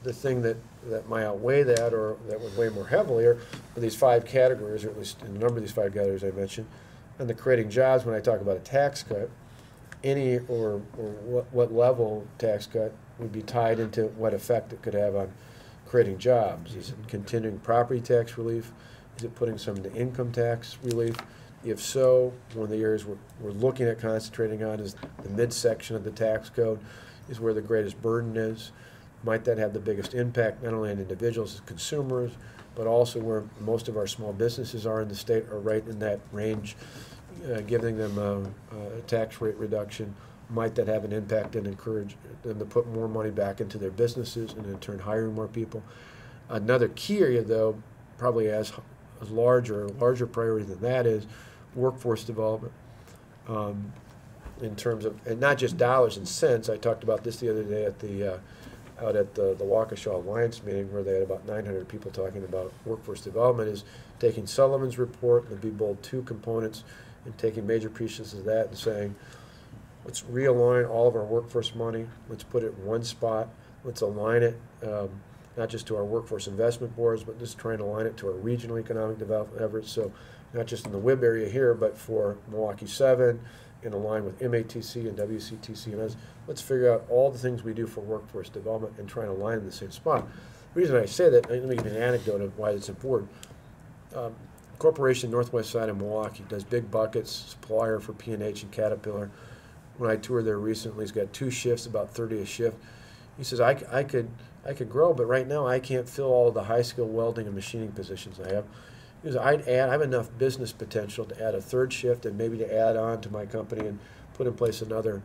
The thing that might outweigh that, or that would weigh more heavily, are these 5 categories, or at least in a number of these 5 categories I mentioned. And the creating jobs, when I talk about a tax cut, any or what level tax cut would be tied into what effect it could have on creating jobs. Is it continuing property tax relief? Is it putting some into income tax relief? If so, one of the areas we're looking at concentrating on is the midsection of the tax code, is where the greatest burden is. Might that have the biggest impact, not only on individuals as consumers, but also where most of our small businesses are in the state, are right in that range, giving them a tax rate reduction. Might that have an impact and encourage them to put more money back into their businesses and in turn hiring more people? Another key area, though, probably as larger priority than that, is workforce development. In terms of, and not just dollars and cents. I talked about this the other day at the out at the Waukesha Alliance meeting, where they had about 900 people talking about workforce development, is taking Sullivan's report, the Be Bold 2 components, and taking major pieces of that and saying, let's realign all of our workforce money. Let's put it in one spot. Let's align it, not just to our workforce investment boards, but just trying to align it to our regional economic development efforts. So not just in the WIB area here, but for Milwaukee 7, and align with MATC and WCTC and us. Let's figure out all the things we do for workforce development and try to align in the same spot. The reason I say that, let me give you an anecdote of why it's important. Corporation Northwest Side of Milwaukee does big buckets, supplier for P&H and Caterpillar. When I toured there recently, he's got 2 shifts, about 30 a shift. He says, I could grow, but right now I can't fill all the high-skill welding and machining positions I have. He says, I have enough business potential to add a 3rd shift and maybe to add on to my company and put in place another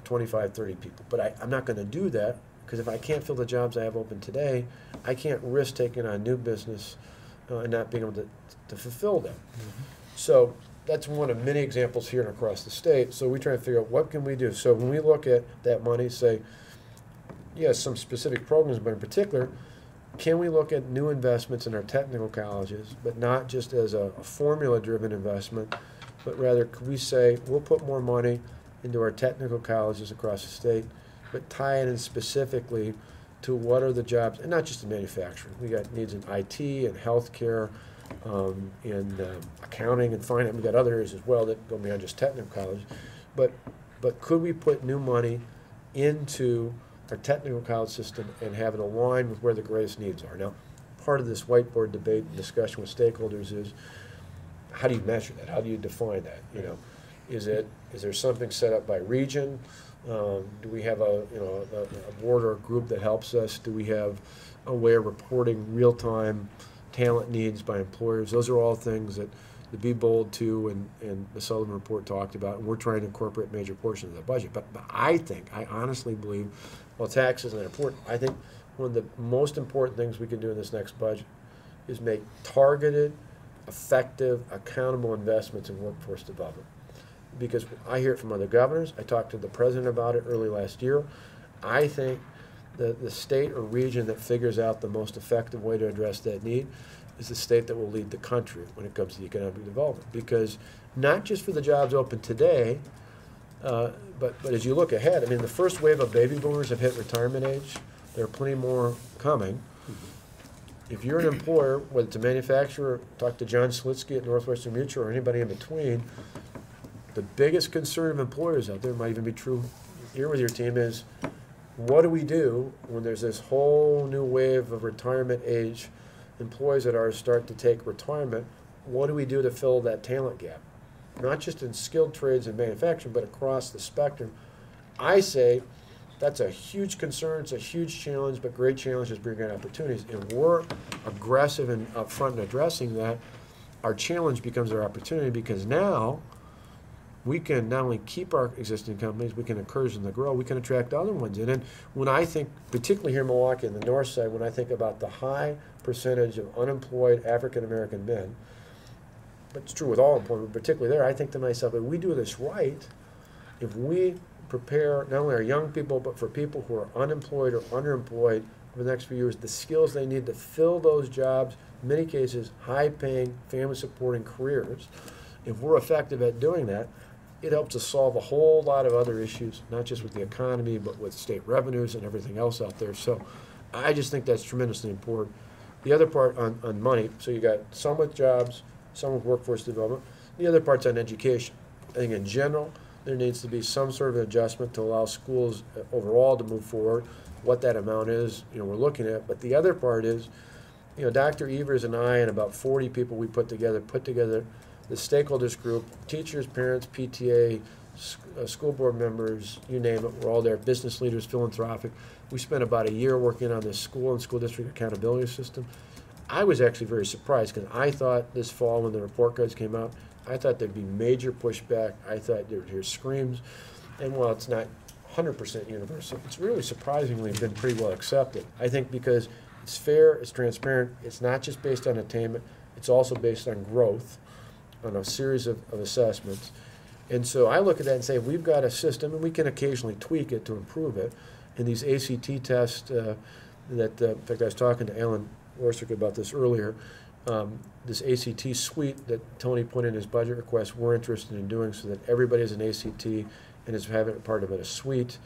25, 30 people. But I'm not going to do that, because if I can't fill the jobs I have open today, I can't risk taking on new business and not being able to fulfill them. Mm-hmm. So that's one of many examples here and across the state. So we try to figure out what can we do. So when we look at that money, say, yes, some specific programs, but in particular, can we look at new investments in our technical colleges, but not just as a formula-driven investment, but rather could we say we'll put more money into our technical colleges across the state, but tie it in specifically to what are the jobs, and not just in manufacturing. We got needs in IT and healthcare, in accounting and finance. We got other areas as well that go beyond just technical college, but could we put new money into our technical college system and have it align with where the greatest needs are? Now, part of this whiteboard debate and discussion with stakeholders is, how do you measure that? How do you define that? You know, is there something set up by region? Do we have a board or a group that helps us? Do we have a way of reporting real-time talent needs by employers? Those are all things that the Be Bold 2 and the Sullivan Report talked about, and we're trying to incorporate major portions of the budget. But I honestly believe, while taxes are important, I think one of the most important things we can do in this next budget is make targeted, effective, accountable investments in workforce development. Because I hear it from other governors. I talked to the president about it early last year. I think the state or region that figures out the most effective way to address that need is the state that will lead the country when it comes to economic development. Because not just for the jobs open today, but as you look ahead, I mean, the first wave of baby boomers have hit retirement age. There are plenty more coming. If you're an employer, whether it's a manufacturer, talk to John Slitsky at Northwestern Mutual or anybody in between, the biggest concern of employers out there, might even be true here with your team, is what do we do when there's this whole new wave of retirement age employees that are start to take retirement? What do we do to fill that talent gap? Not just in skilled trades and manufacturing, but across the spectrum. I say that's a huge concern, it's a huge challenge, but great challenges bring great opportunities. And we're aggressive and upfront in addressing that. Our challenge becomes our opportunity, because now we can not only keep our existing companies, we can encourage them to grow, we can attract other ones in. And when I think, particularly here in Milwaukee, in the north side, when I think about the high percentage of unemployed African-American men, but it's true with all employment, but particularly there, I think to myself, if we do this right, if we prepare not only our young people, but for people who are unemployed or underemployed over the next few years the skills they need to fill those jobs, in many cases high-paying, family-supporting careers. If we're effective at doing that, it helps us solve a whole lot of other issues, not just with the economy, but with state revenues and everything else out there. So I just think that's tremendously important. The other part on money, so you got some with jobs, some with workforce development. The other part's on education. I think in general, there needs to be some sort of adjustment to allow schools overall to move forward. What that amount is, we're looking at. But the other part is, Dr. Evers and I and about 40 people we put together the stakeholders group, teachers, parents, PTA, school board members, you name it, we're all there, business leaders, philanthropic. We spent about a year working on this school and school district accountability system. I was actually very surprised because I thought this fall when the report cards came out, I thought there'd be major pushback. I thought there would hear screams. And while it's not 100% universal, it's really surprisingly been pretty well accepted. I think because it's fair, it's transparent, it's not just based on attainment, it's also based on growth, on a series of assessments. And so I look at that and say, we've got a system, and we can occasionally tweak it to improve it. And these ACT tests in fact, I was talking to Alan Orsick about this earlier, this ACT suite that Tony put in his budget request, we're interested in doing so that everybody has an ACT and is having part of it a suite.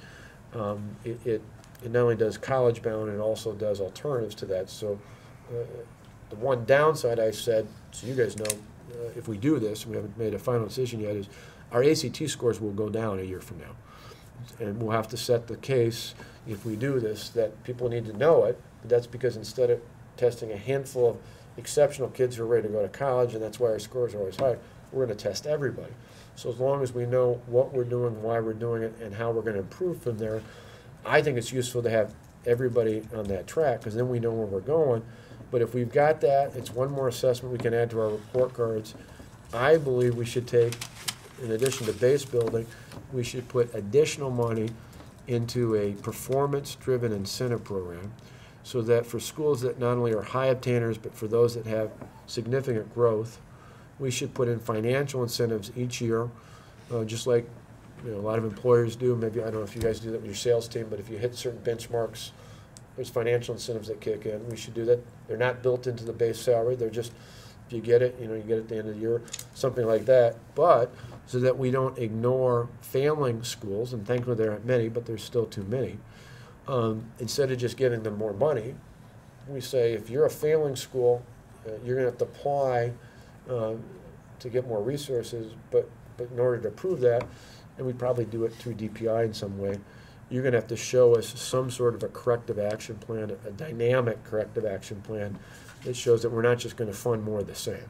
It not only does college bound, it also does alternatives to that. So the one downside I said, so you guys know, if we do this, we haven't made a final decision yet, is our ACT scores will go down a year from now. And we'll have to set the case, if we do this, that people need to know it. But that's because instead of testing a handful of exceptional kids who are ready to go to college, and that's why our scores are always high, we're going to test everybody. So as long as we know what we're doing, why we're doing it, and how we're going to improve from there, I think it's useful to have everybody on that track, because then we know where we're going. But if we've got that, it's one more assessment we can add to our report cards. I believe we should take, in addition to base building, we should put additional money into a performance-driven incentive program so that for schools that not only are high obtainers, but for those that have significant growth, we should put in financial incentives each year, just like a lot of employers do. Maybe, I don't know if you guys do that with your sales team, but if you hit certain benchmarks, there's financial incentives that kick in. We should do that. They're not built into the base salary. They're just, if you get it, you get it at the end of the year, something like that. But so that we don't ignore failing schools, and thankfully there aren't many, but there's still too many. Instead of just giving them more money, we say if you're a failing school, you're going to have to apply to get more resources, but in order to prove that, and we probably do it through DPI in some way, you're going to have to show us some sort of a corrective action plan, a dynamic corrective action plan that shows that we're not just going to fund more of the same.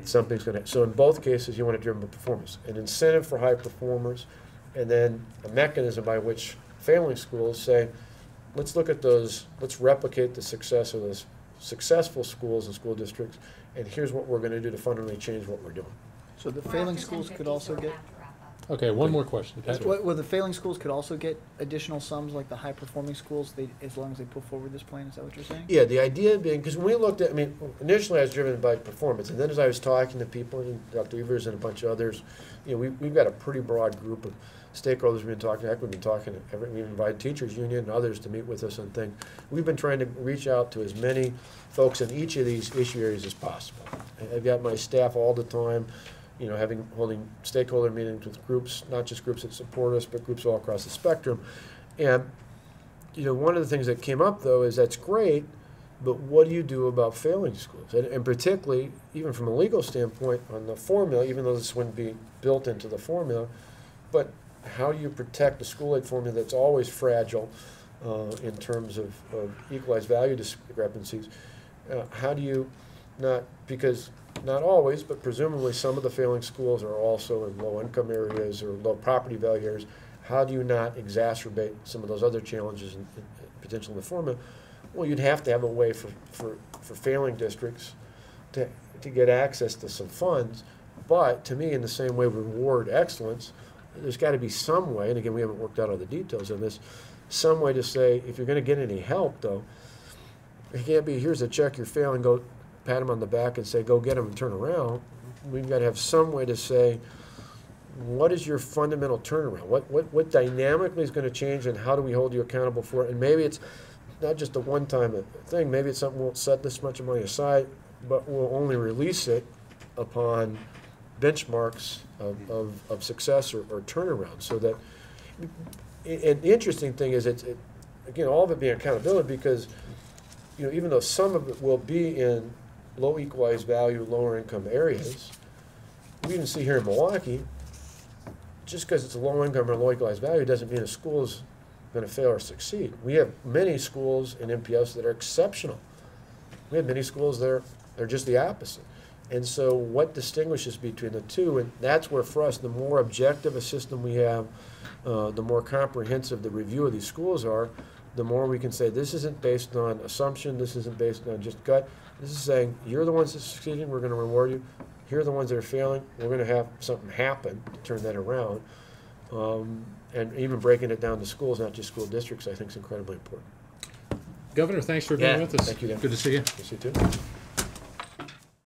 Something's going to. So in both cases, you want to driven performance, an incentive for high performers, and then a mechanism by which failing schools say, let's look at those, let's replicate the success of those successful schools and school districts, and here's what we're going to do to fundamentally change what we're doing. So the failing schools could also get. Okay, one more question. Well, the failing schools could also get additional sums like the high-performing schools, as long as they put forward this plan. Is that what you're saying? Yeah, the idea being, because when we looked at, initially I was driven by performance, and then as I was talking to people, and Dr. Evers and a bunch of others, we've got a pretty broad group of stakeholders we've been talking to. We've been talking to, we've invited teachers union and others to meet with us on things. We've been trying to reach out to as many folks in each of these issue areas as possible. I've got my staff all the time, holding stakeholder meetings with groups, not just groups that support us, but groups all across the spectrum. And, one of the things that came up, though, is that's great, but what do you do about failing schools? And particularly, even from a legal standpoint, on the formula, even though this wouldn't be built into the formula, but how do you protect the school aid formula that's always fragile in terms of equalized value discrepancies? How do you not, because not always, but presumably some of the failing schools are also in low-income areas or low property value areas. How do you not exacerbate some of those other challenges and potential in the formula? Well, you'd have to have a way for failing districts to get access to some funds. But to me, in the same way we reward excellence, there's got to be some way, and again, we haven't worked out all the details of this, some way to say, if you're going to get any help, though, it can't be, here's a check, you're failing, go pat them on the back and say, go get them and turn around. We've got to have some way to say, what is your fundamental turnaround? What dynamically is going to change, and how do we hold you accountable for it? And maybe it's not just a one-time thing. Maybe it's something we'll set this much money aside, but we'll only release it upon benchmarks of success or turnaround. So that, and the interesting thing is, again, all of it being accountability, because even though some of it will be in low equalized value, lower income areas, we even see here in Milwaukee, just because it's a low income or low equalized value doesn't mean a school is going to fail or succeed. We have many schools in MPS that are exceptional. We have many schools that are just the opposite. And so what distinguishes between the two, and that's where for us, the more objective a system we have, the more comprehensive the review of these schools are, the more we can say this isn't based on assumption, this isn't based on just gut. This is saying, you're the ones that are succeeding, we're going to reward you. Here are the ones that are failing, we're going to have something happen to turn that around. And even breaking it down to schools, not just school districts, I think is incredibly important. Governor, thanks for being with us. Thank you, Dan. Good to see you. Good to see you too.